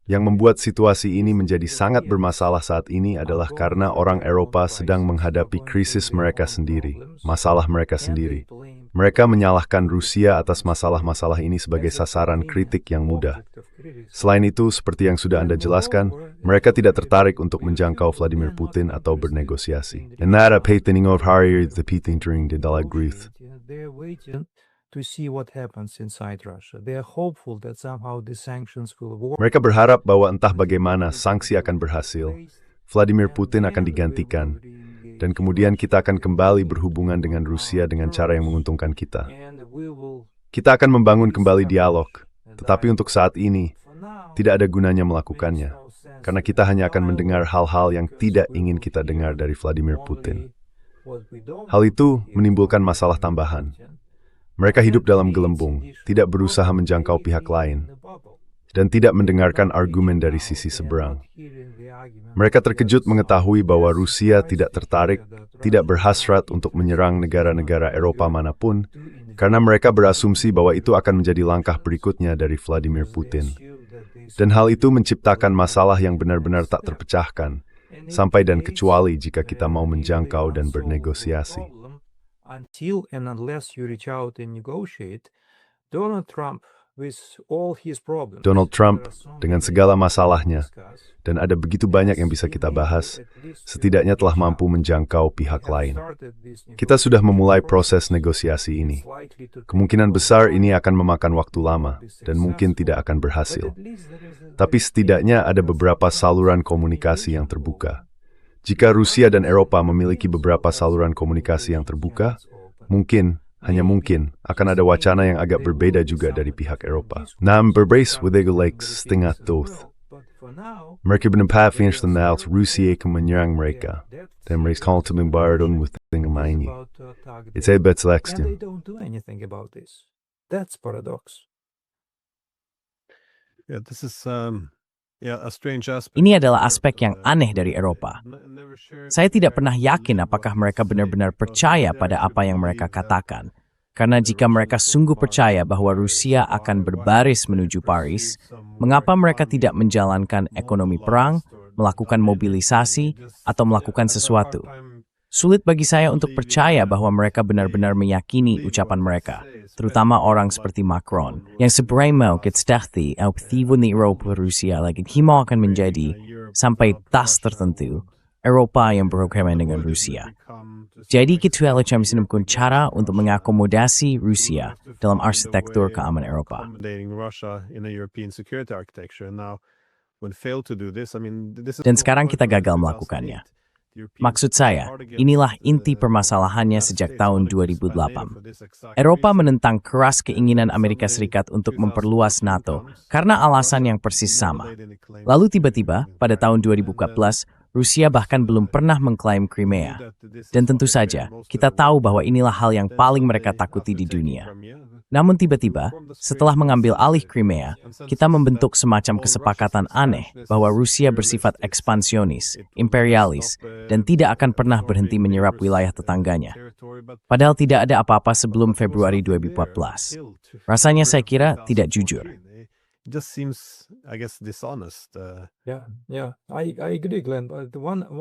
yang membuat situasi ini menjadi sangat bermasalah saat ini adalah karena orang Eropa sedang menghadapi krisis mereka sendiri, masalah mereka sendiri. Mereka menyalahkan Rusia atas masalah-masalah ini sebagai sasaran kritik yang mudah. Selain itu, seperti yang sudah Anda jelaskan, mereka tidak tertarik untuk menjangkau Vladimir Putin atau bernegosiasi. Mereka berharap bahwa entah bagaimana sanksi akan berhasil, Vladimir Putin akan digantikan, dan kemudian kita akan kembali berhubungan dengan Rusia dengan cara yang menguntungkan kita. Kita akan membangun kembali dialog, tetapi untuk saat ini, tidak ada gunanya melakukannya, karena kita hanya akan mendengar hal-hal yang tidak ingin kita dengar dari Vladimir Putin. Hal itu menimbulkan masalah tambahan. Mereka hidup dalam gelembung, tidak berusaha menjangkau pihak lain, dan tidak mendengarkan argumen dari sisi seberang. Mereka terkejut mengetahui bahwa Rusia tidak tertarik, tidak berhasrat untuk menyerang negara-negara Eropa manapun, karena mereka berasumsi bahwa itu akan menjadi langkah berikutnya dari Vladimir Putin. Dan hal itu menciptakan masalah yang benar-benar tak terpecahkan, sampai dan kecuali jika kita mau menjangkau dan bernegosiasi. Until and unless you reach out and negotiate, Donald Trump dengan segala masalahnya, dan ada begitu banyak yang bisa kita bahas, setidaknya telah mampu menjangkau pihak lain. Kita sudah memulai proses negosiasi ini. Kemungkinan besar ini akan memakan waktu lama, dan mungkin tidak akan berhasil. Tapi setidaknya ada beberapa saluran komunikasi yang terbuka. Jika Rusia dan Eropa memiliki beberapa saluran komunikasi yang terbuka, hanya mungkin, akan ada wacana yang agak berbeda juga dari pihak Eropa. Berbase setengah toth. Mereka benar finish Rusia akan menyerang mereka, dan mereka kalau membayarkan with mainnya. It's a bit selection. And they don't do anything about this. That's paradox. Yeah, this is a strange aspect. Ini adalah aspek yang aneh dari Eropa. Saya tidak pernah yakin apakah mereka benar-benar percaya pada apa yang mereka katakan. Karena jika mereka sungguh percaya bahwa Rusia akan berbaris menuju Paris, mengapa mereka tidak menjalankan ekonomi perang, melakukan mobilisasi, atau melakukan sesuatu? Sulit bagi saya untuk percaya bahwa mereka benar-benar meyakini ucapan mereka, terutama orang seperti Macron, yang sebenarnya mau getstahti au aktivo ni Eropa Rusia lagi himo akan menjadi sampai tas tertentu Eropa yang berhubungan dengan Rusia. Jadi kita akan menemukan cara untuk mengakomodasi Rusia dalam arsitektur keamanan Eropa. Dan sekarang kita gagal melakukannya. Maksud saya, inilah inti permasalahannya sejak tahun 2008. Eropa menentang keras keinginan Amerika Serikat untuk memperluas NATO karena alasan yang persis sama. Lalu tiba-tiba, pada tahun 2014, Rusia bahkan belum pernah mengklaim Crimea. Dan tentu saja, kita tahu bahwa inilah hal yang paling mereka takuti di dunia. Namun tiba-tiba, setelah mengambil alih Crimea, kita membentuk semacam kesepakatan aneh bahwa Rusia bersifat ekspansionis, imperialis, dan tidak akan pernah berhenti menyerap wilayah tetangganya. Padahal tidak ada apa-apa sebelum Februari 2014. Rasanya saya kira tidak jujur. Just seems, I guess, dishonest. I agree, Glenn. But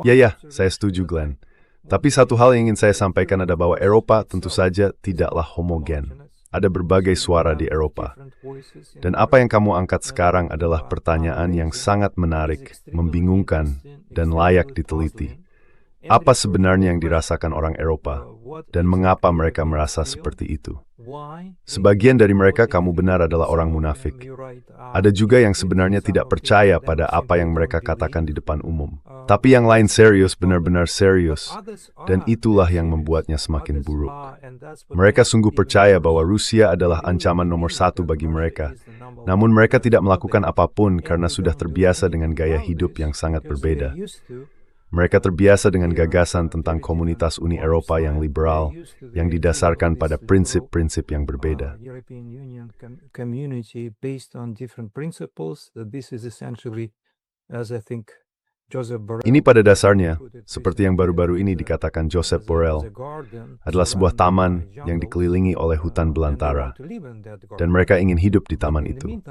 Ya, saya setuju, Glenn. Tapi satu hal yang ingin saya sampaikan adalah bahwa Eropa tentu saja tidaklah homogen. Ada berbagai suara di Eropa. Dan apa yang kamu angkat sekarang adalah pertanyaan yang sangat menarik, membingungkan, dan layak diteliti. Apa sebenarnya yang dirasakan orang Eropa, dan mengapa mereka merasa seperti itu? Sebagian dari mereka kamu benar adalah orang munafik. Ada juga yang sebenarnya tidak percaya pada apa yang mereka katakan di depan umum. Tapi yang lain serius, benar-benar serius. Dan itulah yang membuatnya semakin buruk. Mereka sungguh percaya bahwa Rusia adalah ancaman nomor satu bagi mereka. Namun mereka tidak melakukan apapun karena sudah terbiasa dengan gaya hidup yang sangat berbeda. Mereka terbiasa dengan gagasan tentang komunitas Uni Eropa yang liberal, yang didasarkan pada prinsip-prinsip yang berbeda. Ini pada dasarnya, seperti yang baru-baru ini dikatakan Joseph Borrell, adalah sebuah taman yang dikelilingi oleh hutan belantara, dan mereka ingin hidup di taman itu.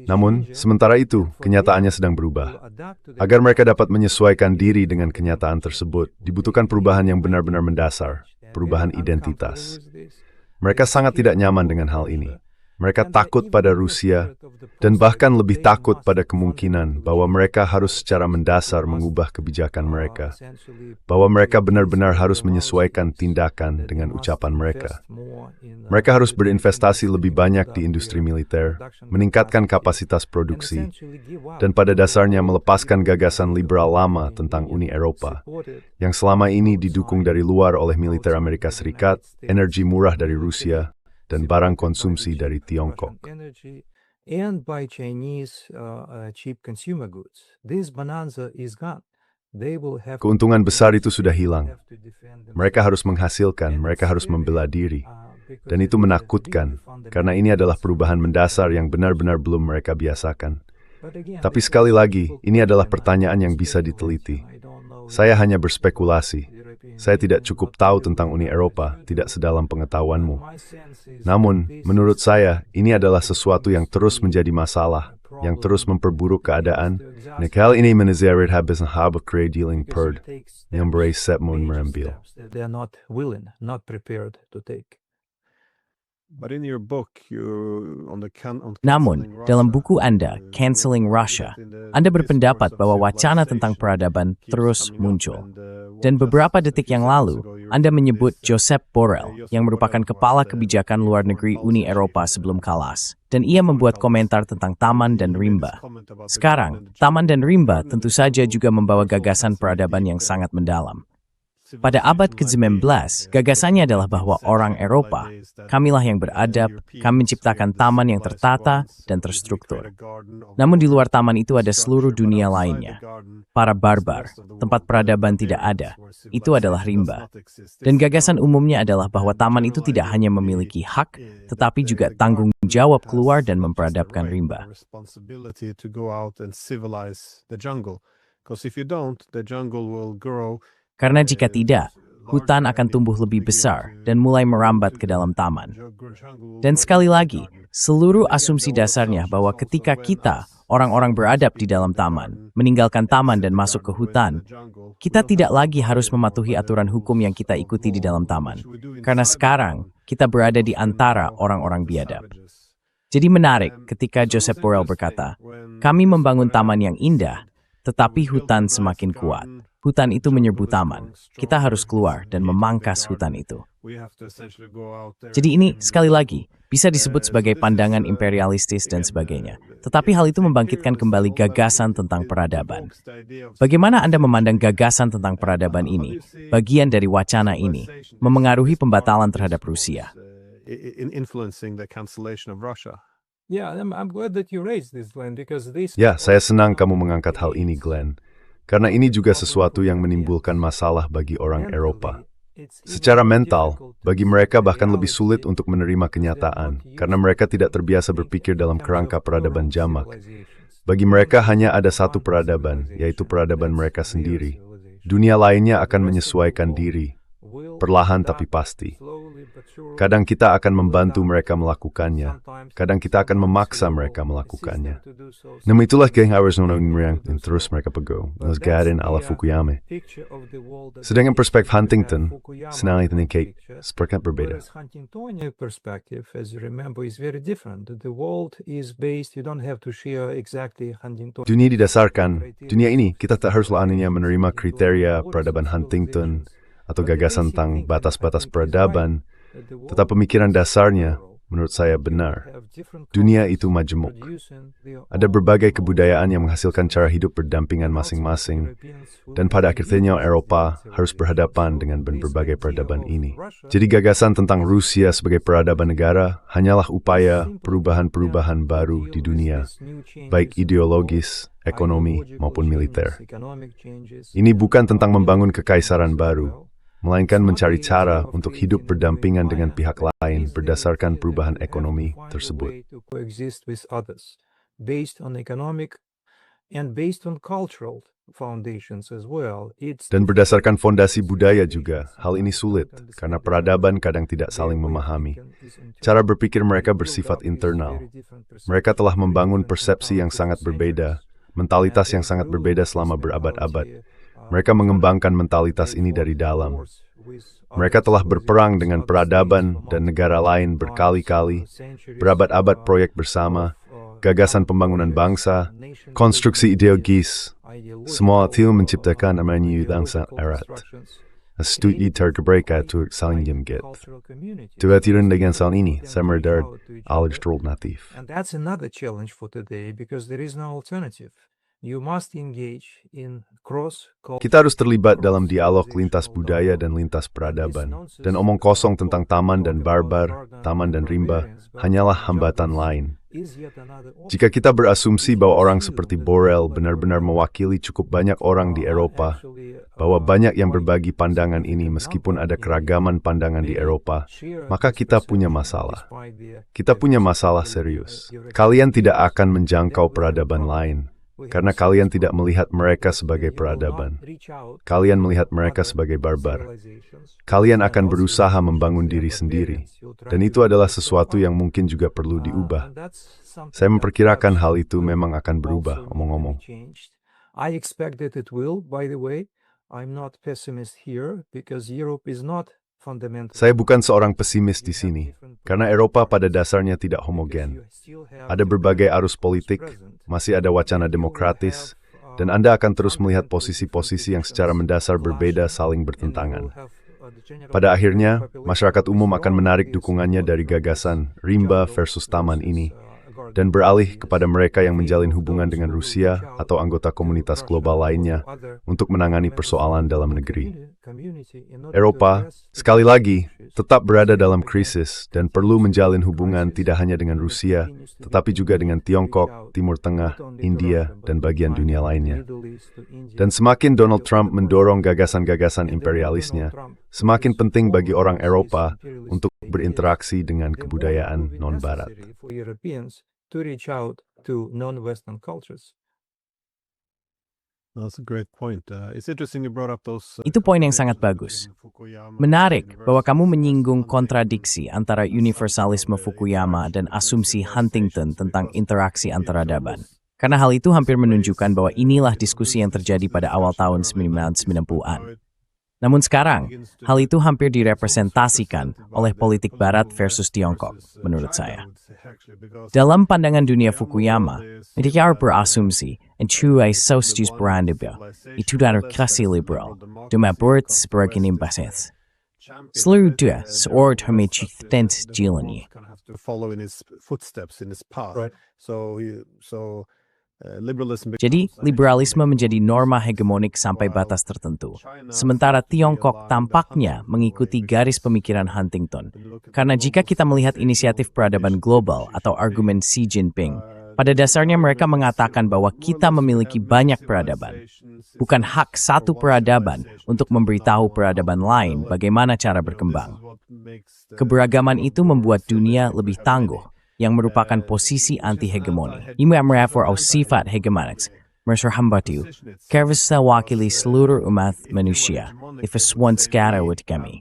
Namun, sementara itu, kenyataannya sedang berubah. Agar mereka dapat menyesuaikan diri dengan kenyataan tersebut, dibutuhkan perubahan yang benar-benar mendasar, perubahan identitas. Mereka sangat tidak nyaman dengan hal ini. Mereka takut pada Rusia, dan bahkan lebih takut pada kemungkinan bahwa mereka harus secara mendasar mengubah kebijakan mereka, bahwa mereka benar-benar harus menyesuaikan tindakan dengan ucapan mereka. Mereka harus berinvestasi lebih banyak di industri militer, meningkatkan kapasitas produksi, dan pada dasarnya melepaskan gagasan liberal lama tentang Uni Eropa, yang selama ini didukung dari luar oleh militer Amerika Serikat, energi murah dari Rusia, dan barang konsumsi dari Tiongkok. And by Chinese cheap consumer goods. This bonanza is gone. They will have Keuntungan besar itu sudah hilang. Mereka harus menghasilkan, mereka harus membela diri. Dan itu menakutkan, karena ini adalah perubahan mendasar yang benar-benar belum mereka biasakan. Tapi sekali lagi, ini adalah pertanyaan yang bisa diteliti. Saya hanya berspekulasi. Saya tidak cukup tahu tentang Uni Eropa, tidak sedalam pengetahuanmu. Namun, menurut saya, ini adalah sesuatu yang terus menjadi masalah, yang terus memperburuk keadaan. Hal ini menazarkan habis haba dealing perd, yang beresep mengambil. They are not willing, not prepared to take. Namun, dalam buku Anda, Canceling Russia, Anda berpendapat bahwa wacana tentang peradaban terus muncul. Dan beberapa detik yang lalu, Anda menyebut Josep Borrell, yang merupakan kepala kebijakan luar negeri Uni Eropa sebelum Kalas. Dan ia membuat komentar tentang Taman dan Rimba. Sekarang, Taman dan Rimba tentu saja juga membawa gagasan peradaban yang sangat mendalam. Pada abad ke-19, gagasannya adalah bahwa orang Eropa, kamilah yang beradab, kami menciptakan taman yang tertata dan terstruktur. Namun di luar taman itu ada seluruh dunia lainnya. Para barbar, tempat peradaban tidak ada, itu adalah rimba. Dan gagasan umumnya adalah bahwa taman itu tidak hanya memiliki hak, tetapi juga tanggung jawab keluar dan memperadabkan rimba. Karena jika tidak, hutan akan tumbuh lebih besar dan mulai merambat ke dalam taman. Dan sekali lagi, seluruh asumsi dasarnya bahwa ketika kita, orang-orang beradab di dalam taman, meninggalkan taman dan masuk ke hutan, kita tidak lagi harus mematuhi aturan hukum yang kita ikuti di dalam taman. Karena sekarang, kita berada di antara orang-orang biadab. Jadi menarik ketika Josep Borrell berkata, kami membangun taman yang indah, tetapi hutan semakin kuat. Hutan itu menyerbu taman. Kita harus keluar dan memangkas hutan itu. Jadi ini, sekali lagi, bisa disebut sebagai pandangan imperialistis dan sebagainya. Tetapi hal itu membangkitkan kembali gagasan tentang peradaban. Bagaimana Anda memandang gagasan tentang peradaban ini, bagian dari wacana ini, memengaruhi pembatalan terhadap Rusia? Ya, saya senang kamu mengangkat hal ini, Glenn. Karena ini juga sesuatu yang menimbulkan masalah bagi orang Eropa. Secara mental, bagi mereka bahkan lebih sulit untuk menerima kenyataan, karena mereka tidak terbiasa berpikir dalam kerangka peradaban jamak. Bagi mereka hanya ada satu peradaban, yaitu peradaban mereka sendiri. Dunia lainnya akan menyesuaikan diri, perlahan tapi pasti. Kadang kita akan membantu mereka melakukannya, kadang kita akan memaksa mereka melakukannya. Namun itulah yang harus yang terus mereka pegang, Nosgaden ala Fukuyama. Sedangkan perspektif Huntington, senang itu kayak seperti berbeda. Huntingtonian perspective, as you remember, is very different. The world is based, you don't have to share exactly Huntington. Dunia didasarkan, dunia ini kita tak harus lainnya menerima kriteria peradaban Huntington atau gagasan tentang batas-batas peradaban, tetapi pemikiran dasarnya, menurut saya benar. Dunia itu majemuk. Ada berbagai kebudayaan yang menghasilkan cara hidup berdampingan masing-masing, dan pada akhirnya Eropa harus berhadapan dengan berbagai peradaban ini. Jadi gagasan tentang Rusia sebagai peradaban negara hanyalah upaya perubahan-perubahan baru di dunia, baik ideologis, ekonomi, maupun militer. Ini bukan tentang membangun kekaisaran baru, melainkan mencari cara untuk hidup berdampingan dengan pihak lain berdasarkan perubahan ekonomi tersebut. Dan berdasarkan fondasi budaya juga, hal ini sulit, karena peradaban kadang tidak saling memahami. Cara berpikir mereka bersifat internal. Mereka telah membangun persepsi yang sangat berbeda, mentalitas yang sangat berbeda selama berabad-abad. Mereka mengembangkan mentalitas ini dari dalam. Mereka telah berperang dengan peradaban dan negara lain berkali-kali, berabad-abad proyek bersama, gagasan pembangunan bangsa, konstruksi ideologis, semua itu menciptakan amanya bangsa erat. Studi tergebreka untuk saling jemget. Tuatiran dengan soal ini, saya meredar alternatif. And that's another challenge for today because there is no alternative. You must engage in Kita harus terlibat dalam dialog lintas budaya dan lintas peradaban. Dan omong kosong tentang taman dan barbar, taman dan rimba, hanyalah hambatan lain. Jika kita berasumsi bahwa orang seperti Borrell benar-benar mewakili cukup banyak orang di Eropa, bahwa banyak yang berbagi pandangan ini meskipun ada keragaman pandangan di Eropa, maka kita punya masalah. Kita punya masalah serius. Kalian tidak akan menjangkau peradaban lain. Karena kalian tidak melihat mereka sebagai peradaban. Kalian melihat mereka sebagai barbar. Kalian akan berusaha membangun diri sendiri. Dan itu adalah sesuatu yang mungkin juga perlu diubah. Saya memperkirakan hal itu memang akan berubah, omong-omong. I expect that it will, by the way. I'm not pessimist here because Europe is not fundamental. Saya bukan seorang pesimis di sini, karena Eropa pada dasarnya tidak homogen. Ada berbagai arus politik, masih ada wacana demokratis, dan Anda akan terus melihat posisi-posisi yang secara mendasar berbeda saling bertentangan. Pada akhirnya, masyarakat umum akan menarik dukungannya dari gagasan rimba versus taman ini, dan beralih kepada mereka yang menjalin hubungan dengan Rusia atau anggota komunitas global lainnya untuk menangani persoalan dalam negeri. Eropa, sekali lagi, tetap berada dalam krisis dan perlu menjalin hubungan tidak hanya dengan Rusia, tetapi juga dengan Tiongkok, Timur Tengah, India, dan bagian dunia lainnya. Dan semakin Donald Trump mendorong gagasan-gagasan imperialisnya, semakin penting bagi orang Eropa untuk berinteraksi dengan kebudayaan non-Barat. To reach out to non-Western cultures. That's a great point. It's interesting you brought up those. Itu poin yang sangat bagus. Menarik bahwa kamu menyinggung kontradiksi antara universalisme Fukuyama dan asumsi Huntington tentang interaksi antaradaban. Karena hal itu hampir menunjukkan bahwa inilah diskusi yang terjadi pada awal tahun 1990-an. Namun sekarang, hal itu hampir direpresentasikan oleh politik Barat versus Tiongkok, menurut saya. Dalam pandangan dunia Fukuyama, mereka berasumsi and cuai sostus berandaba, itu demokrasi liberal, demaburt sebagian basis. Seluruh dia seorang termeci tens jalannya. Jadi, liberalisme menjadi norma hegemonik sampai batas tertentu. Sementara Tiongkok tampaknya mengikuti garis pemikiran Huntington. Karena jika kita melihat inisiatif peradaban global atau argumen Xi Jinping, pada dasarnya mereka mengatakan bahwa kita memiliki banyak peradaban. Bukan hak satu peradaban untuk memberitahu peradaban lain bagaimana cara berkembang. Keberagaman itu membuat dunia lebih tangguh, yang merupakan posisi anti-hegemoni. Ini merafor au sifat hegemonik, merserhambatu, kervisa wakili seluruh umat manusia, ifaswan segara wad kami.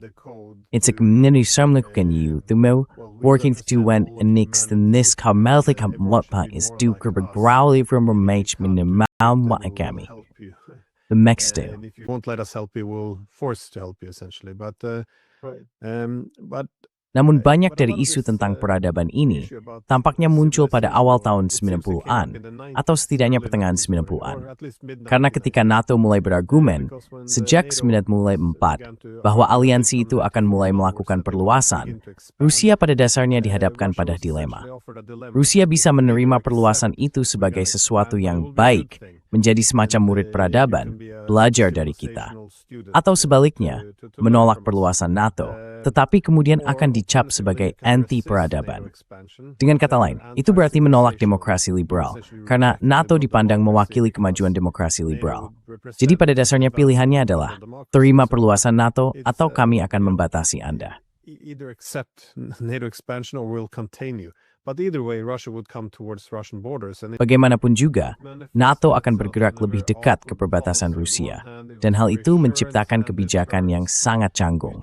It's a community samlakukan you, thumo, working to when nix the nis kamelti kamlotpa is due kerbegrowly from remage minimal wa kami. The next day. If you won't let us help you, we'll force to help you essentially. But namun banyak dari isu tentang peradaban ini tampaknya muncul pada awal tahun 90-an atau setidaknya pertengahan 90-an. Karena ketika NATO mulai berargumen sejak 1994 bahwa aliansi itu akan mulai melakukan perluasan, Rusia pada dasarnya dihadapkan pada dilema. Rusia bisa menerima perluasan itu sebagai sesuatu yang baik, menjadi semacam murid peradaban, belajar dari kita. Atau sebaliknya, menolak perluasan NATO, tetapi kemudian akan dicap sebagai anti-peradaban. Dengan kata lain, itu berarti menolak demokrasi liberal, karena NATO dipandang mewakili kemajuan demokrasi liberal. Jadi pada dasarnya pilihannya adalah, terima perluasan NATO atau kami akan membatasi Anda. Either accept NATO expansion or we'll contain you. But either way, Russia would come towards Russian borders. Bagaimanapun juga, NATO akan bergerak lebih dekat ke perbatasan Rusia, dan hal itu menciptakan kebijakan yang sangat canggung.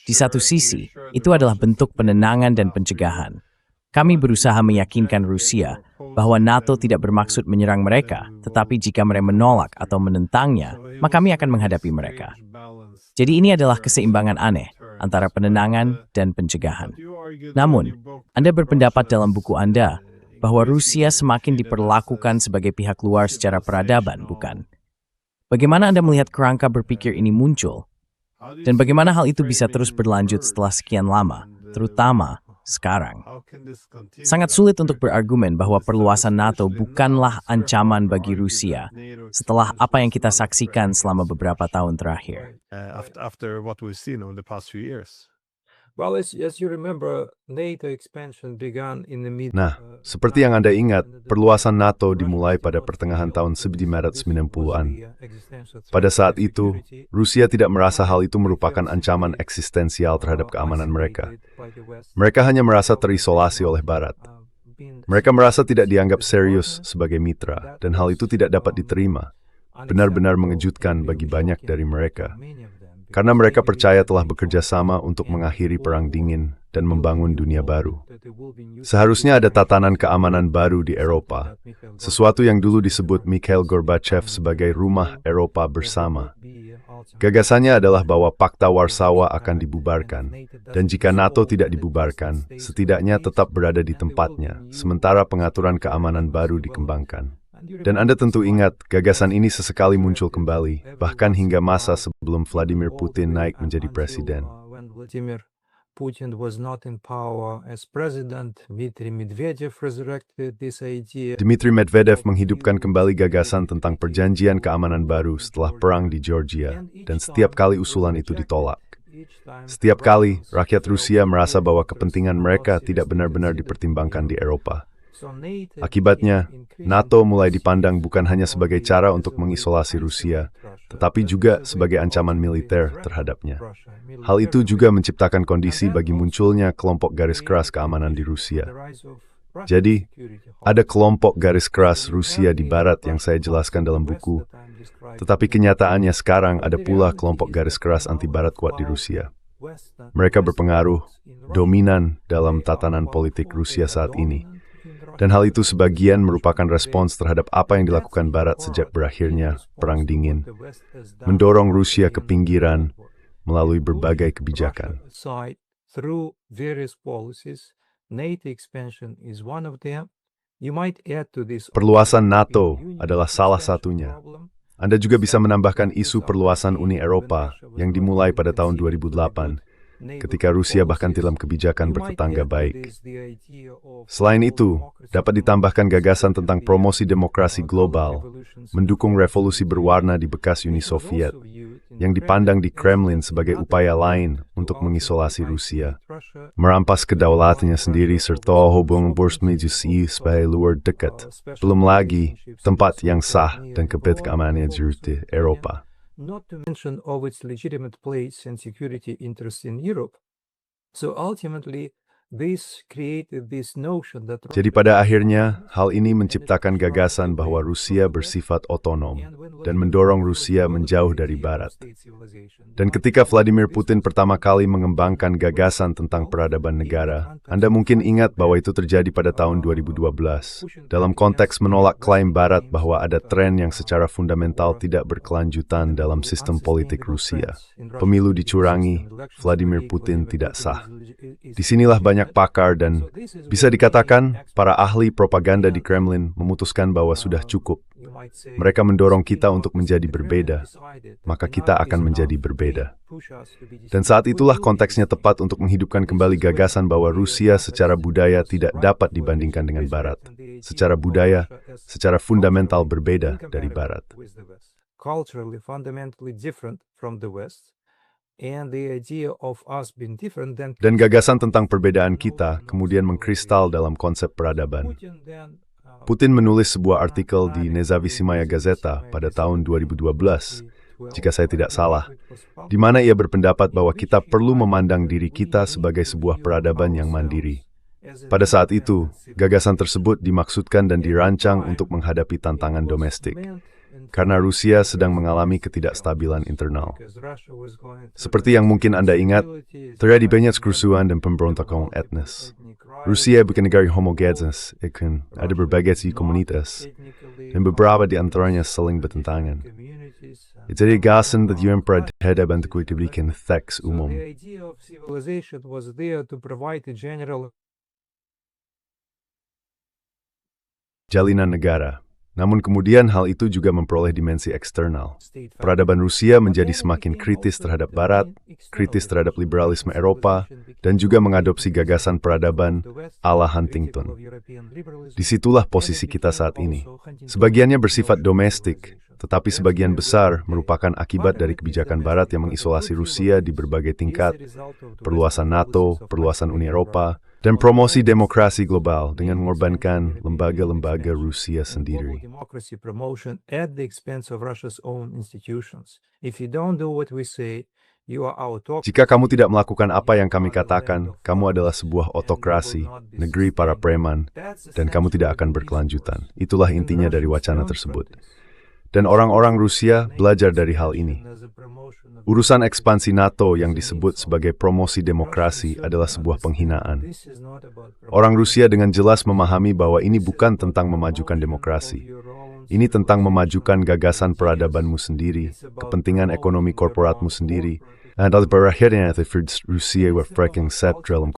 Di satu sisi, itu adalah bentuk penenangan dan pencegahan. Kami berusaha meyakinkan Rusia bahwa NATO tidak bermaksud menyerang mereka, tetapi jika mereka menolak atau menentangnya, maka kami akan menghadapi mereka. Jadi ini adalah keseimbangan aneh antara penenangan dan pencegahan. Namun, Anda berpendapat dalam buku Anda bahwa Rusia semakin diperlakukan sebagai pihak luar secara peradaban, bukan? Bagaimana Anda melihat kerangka berpikir ini muncul? Dan bagaimana hal itu bisa terus berlanjut setelah sekian lama, terutama sekarang? Sangat sulit untuk berargumen bahwa perluasan NATO bukanlah ancaman bagi Rusia setelah apa yang kita saksikan selama beberapa tahun terakhir. After what we've seen over the past few years. Well, as you remember, NATO expansion began in the mid. Nah, seperti yang Anda ingat, perluasan NATO dimulai pada pertengahan tahun 1990-an. Pada saat itu, Rusia tidak merasa hal itu merupakan ancaman eksistensial terhadap keamanan mereka. Mereka hanya merasa terisolasi oleh Barat. Mereka merasa tidak dianggap serius sebagai mitra, dan hal itu tidak dapat diterima. Benar-benar mengejutkan bagi banyak dari mereka. Karena mereka percaya telah bekerja sama untuk mengakhiri Perang Dingin dan membangun dunia baru. Seharusnya ada tatanan keamanan baru di Eropa, sesuatu yang dulu disebut Mikhail Gorbachev sebagai rumah Eropa bersama. Gagasannya adalah bahwa Pakta Warsawa akan dibubarkan, dan jika NATO tidak dibubarkan, setidaknya tetap berada di tempatnya, sementara pengaturan keamanan baru dikembangkan. Dan Anda tentu ingat, gagasan ini sesekali muncul kembali, bahkan hingga masa sebelum Vladimir Putin naik menjadi presiden. Vladimir Putin was not in power as president, Dmitry Medvedev resurrected this idea. Dmitry Medvedev menghidupkan kembali gagasan tentang perjanjian keamanan baru setelah perang di Georgia, dan setiap kali usulan itu ditolak. Setiap kali, rakyat Rusia merasa bahwa kepentingan mereka tidak benar-benar dipertimbangkan di Eropa. Akibatnya, NATO mulai dipandang bukan hanya sebagai cara untuk mengisolasi Rusia, tetapi juga sebagai ancaman militer terhadapnya. Hal itu juga menciptakan kondisi bagi munculnya kelompok garis keras keamanan di Rusia. Jadi, ada kelompok garis keras Rusia di Barat yang saya jelaskan dalam buku, tetapi kenyataannya sekarang ada pula kelompok garis keras anti-Barat kuat di Rusia. Mereka berpengaruh, dominan dalam tatanan politik Rusia saat ini. Dan hal itu sebagian merupakan respons terhadap apa yang dilakukan Barat sejak berakhirnya Perang Dingin, mendorong Rusia ke pinggiran melalui berbagai kebijakan. Perluasan NATO adalah salah satunya. Anda juga bisa menambahkan isu perluasan Uni Eropa yang dimulai pada tahun 2008, ketika Rusia bahkan dalam kebijakan bertetangga baik. Selain itu, dapat ditambahkan gagasan tentang promosi demokrasi global, mendukung revolusi berwarna di bekas Uni Soviet, yang dipandang di Kremlin sebagai upaya lain untuk mengisolasi Rusia, merampas kedaulatannya sendiri serta hubungan bersmedisi sebagai luar dekat, belum lagi tempat yang sah dan keamanan di Eropa. Not to mention of its legitimate place and security interests in Europe. So ultimately, this created this notion that. Jadi pada akhirnya, hal ini menciptakan gagasan bahwa Rusia bersifat otonom dan mendorong Rusia menjauh dari Barat. Dan ketika Vladimir Putin pertama kali mengembangkan gagasan tentang peradaban negara, Anda mungkin ingat bahwa itu terjadi pada tahun 2012, dalam konteks menolak klaim Barat bahwa ada tren yang secara fundamental tidak berkelanjutan dalam sistem politik Rusia. Pemilu dicurangi, Vladimir Putin tidak sah. Disinilah banyak pakar dan bisa dikatakan para ahli propaganda di Kremlin memutuskan bahwa sudah cukup. Mereka mendorong kita untuk menjadi berbeda, maka kita akan menjadi berbeda. Dan saat itulah konteksnya tepat untuk menghidupkan kembali gagasan bahwa Rusia secara budaya tidak dapat dibandingkan dengan Barat. Secara budaya, secara fundamental berbeda dari Barat. Culturally fundamentally different from the West. And the idea of us being different than. Dan gagasan tentang perbedaan kita kemudian mengkristal dalam konsep peradaban. Putin menulis sebuah artikel di Nezavisimaya Gazeta pada tahun 2012, jika saya tidak salah, di mana ia berpendapat bahwa kita perlu memandang diri kita sebagai sebuah peradaban yang mandiri. Pada saat itu, gagasan tersebut dimaksudkan dan dirancang untuk menghadapi tantangan domestik, karena Rusia sedang mengalami ketidakstabilan internal. Seperti yang mungkin Anda ingat, terjadi banyak kerusuhan dan pemberontakan etnis. Rusia bukan negara homogenis, ada berbagai komunitas, dan beberapa di antaranya saling bertentangan. Jadi gagasan tujuan peradaban itu diberikan teks umum. Jalinan negara. Namun kemudian hal itu juga memperoleh dimensi eksternal. Peradaban Rusia menjadi semakin kritis terhadap Barat, kritis terhadap liberalisme Eropa, dan juga mengadopsi gagasan peradaban ala Huntington. Disitulah posisi kita saat ini. Sebagiannya bersifat domestik, tetapi sebagian besar merupakan akibat dari kebijakan Barat yang mengisolasi Rusia di berbagai tingkat, perluasan NATO, perluasan Uni Eropa, dan promosi demokrasi global dengan mengorbankan lembaga-lembaga Rusia sendiri. Jika kamu tidak melakukan apa yang kami katakan, kamu adalah sebuah otokrasi, negeri para preman, dan kamu tidak akan berkelanjutan. Itulah intinya dari wacana tersebut. Dan orang-orang Rusia belajar dari hal ini. Urusan ekspansi NATO yang disebut sebagai promosi demokrasi adalah sebuah penghinaan. Orang Rusia dengan jelas memahami bahwa ini bukan tentang memajukan demokrasi. Ini tentang memajukan gagasan peradabanmu sendiri, kepentingan ekonomi korporatmu sendiri, dan berakhirnya Rusia berpegang set dalam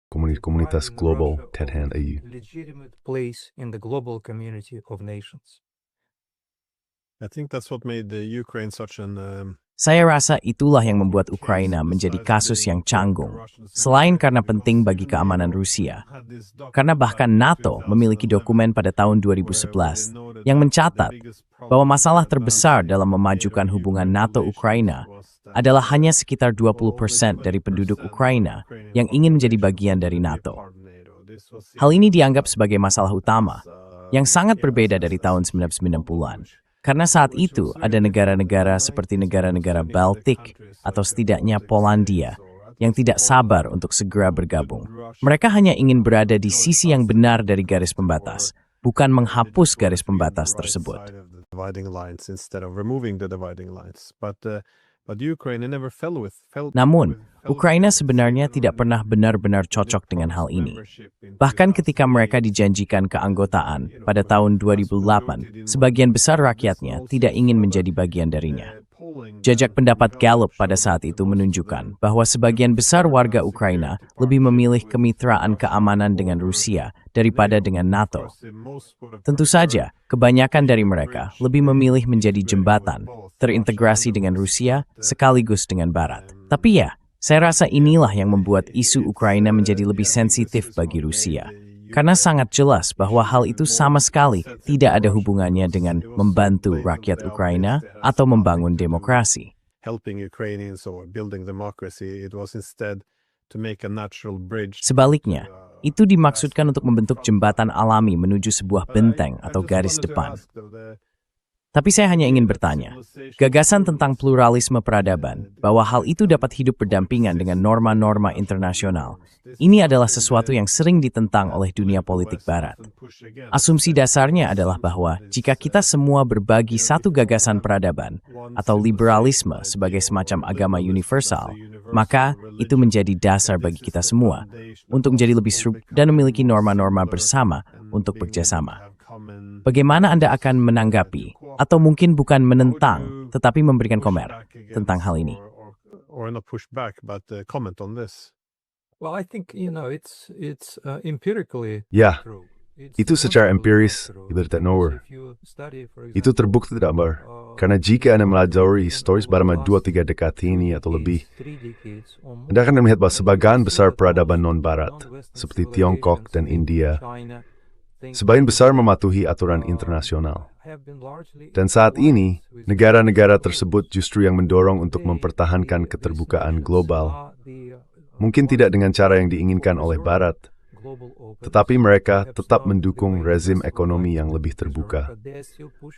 komunitas global terhadap EU. I think that's what made the Ukraine such an Saya rasa itulah yang membuat Ukraina menjadi kasus yang canggung, selain karena penting bagi keamanan Rusia. Karena bahkan NATO memiliki dokumen pada tahun 2011 yang mencatat bahwa masalah terbesar dalam memajukan hubungan NATO-Ukraina adalah hanya sekitar 20% dari penduduk Ukraina yang ingin menjadi bagian dari NATO. Hal ini dianggap sebagai masalah utama, yang sangat berbeda dari tahun 1990-an. Karena saat itu ada negara-negara seperti negara-negara Baltik atau setidaknya Polandia yang tidak sabar untuk segera bergabung. Mereka hanya ingin berada di sisi yang benar dari garis pembatas, bukan menghapus garis pembatas tersebut. Namun, Ukraina sebenarnya tidak pernah benar-benar cocok dengan hal ini. Bahkan ketika mereka dijanjikan keanggotaan pada tahun 2008, sebagian besar rakyatnya tidak ingin menjadi bagian darinya. Jajak pendapat Gallup pada saat itu menunjukkan bahwa sebagian besar warga Ukraina lebih memilih kemitraan keamanan dengan Rusia daripada dengan NATO. Tentu saja, kebanyakan dari mereka lebih memilih menjadi jembatan, terintegrasi dengan Rusia sekaligus dengan Barat. Tapi ya, saya rasa inilah yang membuat isu Ukraina menjadi lebih sensitif bagi Rusia. Karena sangat jelas bahwa hal itu sama sekali tidak ada hubungannya dengan membantu rakyat Ukraina atau membangun demokrasi. Sebaliknya, itu dimaksudkan untuk membentuk jembatan alami menuju sebuah benteng atau garis depan. Tapi saya hanya ingin bertanya, gagasan tentang pluralisme peradaban, bahwa hal itu dapat hidup berdampingan dengan norma-norma internasional, ini adalah sesuatu yang sering ditentang oleh dunia politik Barat. Asumsi dasarnya adalah bahwa jika kita semua berbagi satu gagasan peradaban, atau liberalisme sebagai semacam agama universal, maka itu menjadi dasar bagi kita semua, untuk menjadi lebih seru dan memiliki norma-norma bersama untuk bekerjasama. Bagaimana Anda akan menanggapi, atau mungkin bukan menentang, tetapi memberikan komentar tentang hal ini? Ya, itu secara empiris, itu terbukti tidak benar. Karena jika Anda melajari historis selama 2-3 dekade ini atau lebih, Anda akan melihat bahwa sebagian besar peradaban non-Barat, seperti Tiongkok dan India, sebagian besar mematuhi aturan internasional. Dan saat ini, negara-negara tersebut justru yang mendorong untuk mempertahankan keterbukaan global. Mungkin tidak dengan cara yang diinginkan oleh Barat, tetapi mereka tetap mendukung rezim ekonomi yang lebih terbuka.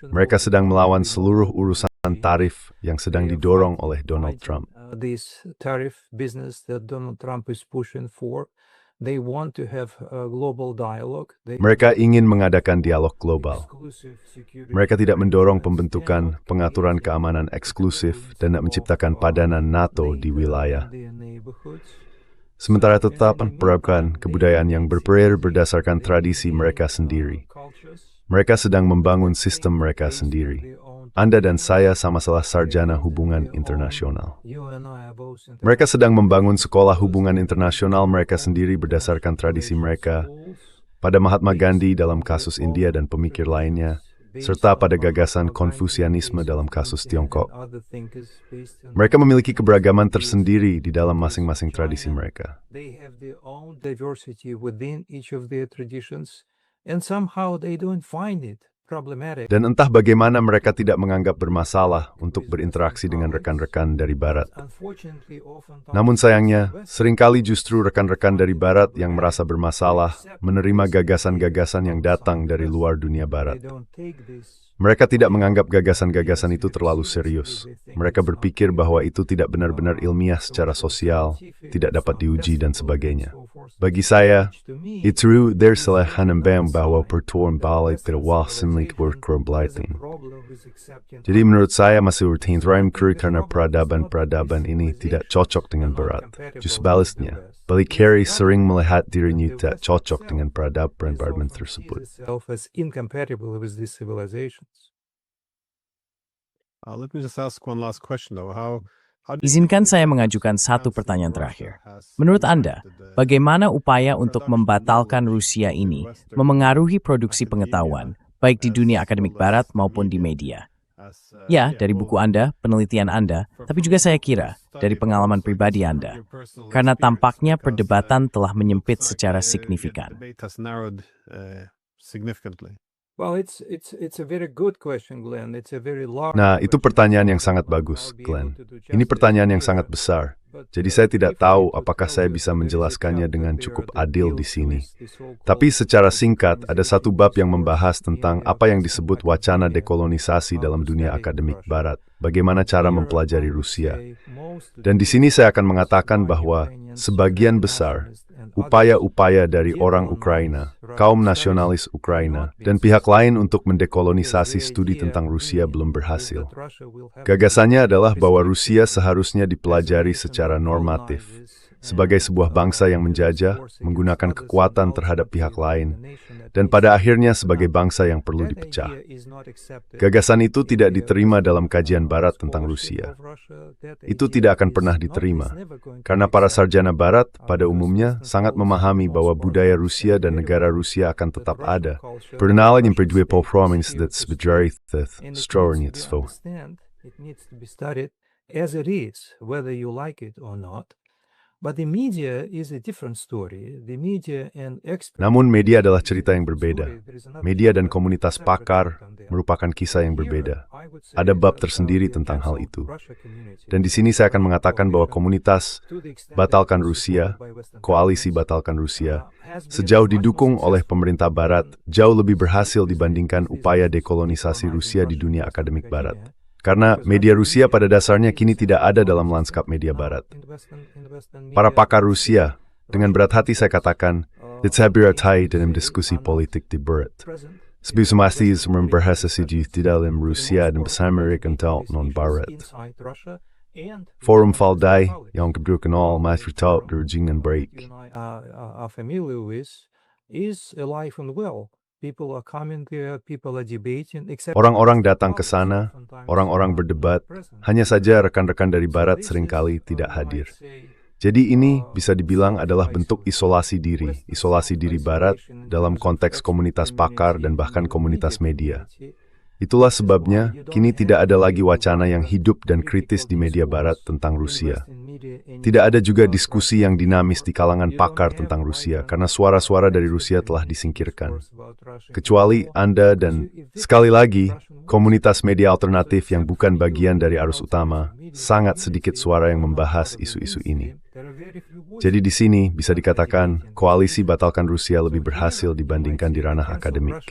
Mereka sedang melawan seluruh urusan tarif yang sedang didorong oleh Donald Trump. They want to have a global dialogue. Mereka ingin mengadakan dialog global. Mereka tidak mendorong pembentukan pengaturan keamanan eksklusif dan tidak menciptakan padanan NATO di wilayah. Sementara tetap menerapkan kebudayaan yang berperi berdasarkan tradisi mereka sendiri. Mereka sedang membangun sistem mereka sendiri. Anda dan saya sama-sama sarjana hubungan internasional. Mereka sedang membangun sekolah hubungan internasional mereka sendiri berdasarkan tradisi mereka, pada Mahatma Gandhi dalam kasus India dan pemikir lainnya, serta pada gagasan Konfusianisme dalam kasus Tiongkok. Mereka memiliki keberagaman tersendiri di dalam masing-masing tradisi mereka. Dan entah bagaimana mereka tidak menganggap bermasalah untuk berinteraksi dengan rekan-rekan dari Barat. Namun sayangnya, seringkali justru rekan-rekan dari Barat yang merasa bermasalah menerima gagasan-gagasan yang datang dari luar dunia Barat. Mereka tidak menganggap gagasan-gagasan itu terlalu serius. Mereka berpikir bahwa itu tidak benar-benar ilmiah secara sosial, tidak dapat diuji dan sebagainya. Bagi saya, itu adalah hanembang bahwa pertuan balik terwah semlik berkerbelaitan. Jadi menurut saya masih rutin rhyme crew karena peradaban-peradaban ini tidak cocok dengan Barat. Justru balasnya, balik Harry sering melihat dirinya tidak cocok dengan peradaban tersebut. Let me just ask one last question though. How do you Izinkan think saya that mengajukan satu Russia pertanyaan terakhir. has Menurut Anda, impacted the bagaimana upaya untuk membatalkan Rusia ini memengaruhi produksi pengetahuan, baik di dunia akademik Barat maupun di media? Ya, dari buku Anda, penelitian Anda, tapi juga saya kira dari pengalaman pribadi Anda. Karena tampaknya perdebatan telah menyempit secara signifikan. Debate has narrowed significantly. Well, it's a very good question, Glenn. It's a very large. Nah, itu pertanyaan yang sangat bagus, Glenn. Ini pertanyaan yang sangat besar. Jadi saya tidak tahu apakah saya bisa menjelaskannya dengan cukup adil di sini. Tapi secara singkat, ada satu bab yang membahas tentang apa yang disebut wacana dekolonisasi dalam dunia akademik Barat. Bagaimana cara mempelajari Rusia. Dan di sini saya akan mengatakan bahwa sebagian besar upaya-upaya dari orang Ukraina, kaum nasionalis Ukraina, dan pihak lain untuk mendekolonisasi studi tentang Rusia belum berhasil. Gagasannya adalah bahwa Rusia seharusnya dipelajari secara normatif, sebagai sebuah bangsa yang menjajah, menggunakan kekuatan terhadap pihak lain, dan pada akhirnya sebagai bangsa yang perlu dipecah. Gagasan itu tidak diterima dalam kajian Barat tentang Rusia. Itu tidak akan pernah diterima, karena para sarjana Barat pada umumnya sangat memahami bahwa budaya Rusia dan negara Rusia akan tetap ada. Perkenalan yang berdua provinsi dat sebagai strornitsvo. It needs to be studied as it is, whether you like it or not. But the media is a different story. The media and experts. Namun media adalah cerita yang berbeda. Media dan komunitas pakar merupakan kisah yang berbeda. Ada bab tersendiri tentang hal itu. Dan di sini saya akan mengatakan bahwa komunitas Batalkan Rusia, koalisi Batalkan Rusia, sejauh didukung oleh pemerintah Barat, jauh lebih berhasil dibandingkan upaya dekolonisasi Rusia di dunia akademik Barat. Karena media Rusia pada dasarnya kini tidak ada dalam lanskap media Barat. Para pakar Rusia, dengan berat hati saya katakan, ditabirai dalam diskusi politik di Barat. Sebisa masih membahas sesuatu di dalam Rusia dan bersama rekan non-Barat. Forum Valdai yang kedua kenal masih tahu dengan baik. Are familiar with is alive and well. People are coming there, people are debating. Orang-orang datang ke sana, orang-orang berdebat, hanya saja rekan-rekan dari Barat seringkali tidak hadir. Jadi ini bisa dibilang adalah bentuk isolasi diri Barat dalam konteks komunitas pakar dan bahkan komunitas media. Itulah sebabnya kini tidak ada lagi wacana yang hidup dan kritis di media Barat tentang Rusia. Tidak ada juga diskusi yang dinamis di kalangan pakar tentang Rusia karena suara-suara dari Rusia telah disingkirkan. Kecuali Anda dan, sekali lagi, komunitas media alternatif yang bukan bagian dari arus utama, sangat sedikit suara yang membahas isu-isu ini. Jadi di sini bisa dikatakan koalisi Batalkan Rusia lebih berhasil dibandingkan di ranah akademik.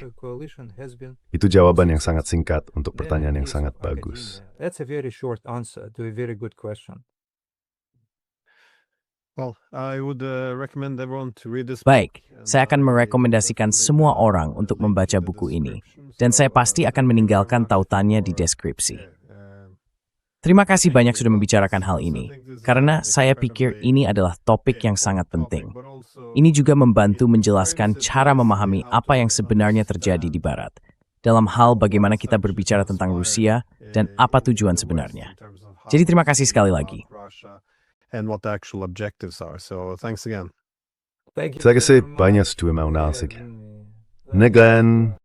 Itu jawaban yang sangat singkat untuk pertanyaan yang sangat bagus. That's a very short answer to a very good question. Well, I would recommend everyone to read this. Baik, saya akan merekomendasikan semua orang untuk membaca buku ini, dan saya pasti akan meninggalkan tautannya di deskripsi. Terima kasih banyak sudah membicarakan hal ini, karena saya pikir ini adalah topik yang sangat penting. Ini juga membantu menjelaskan cara memahami apa yang sebenarnya terjadi di Barat, dalam hal bagaimana kita berbicara tentang Rusia dan apa tujuan sebenarnya. Jadi terima kasih sekali lagi. And what the actual objectives are. So thanks again. Thank you Saya very kasi much. banyak setuju mau nasig. Negan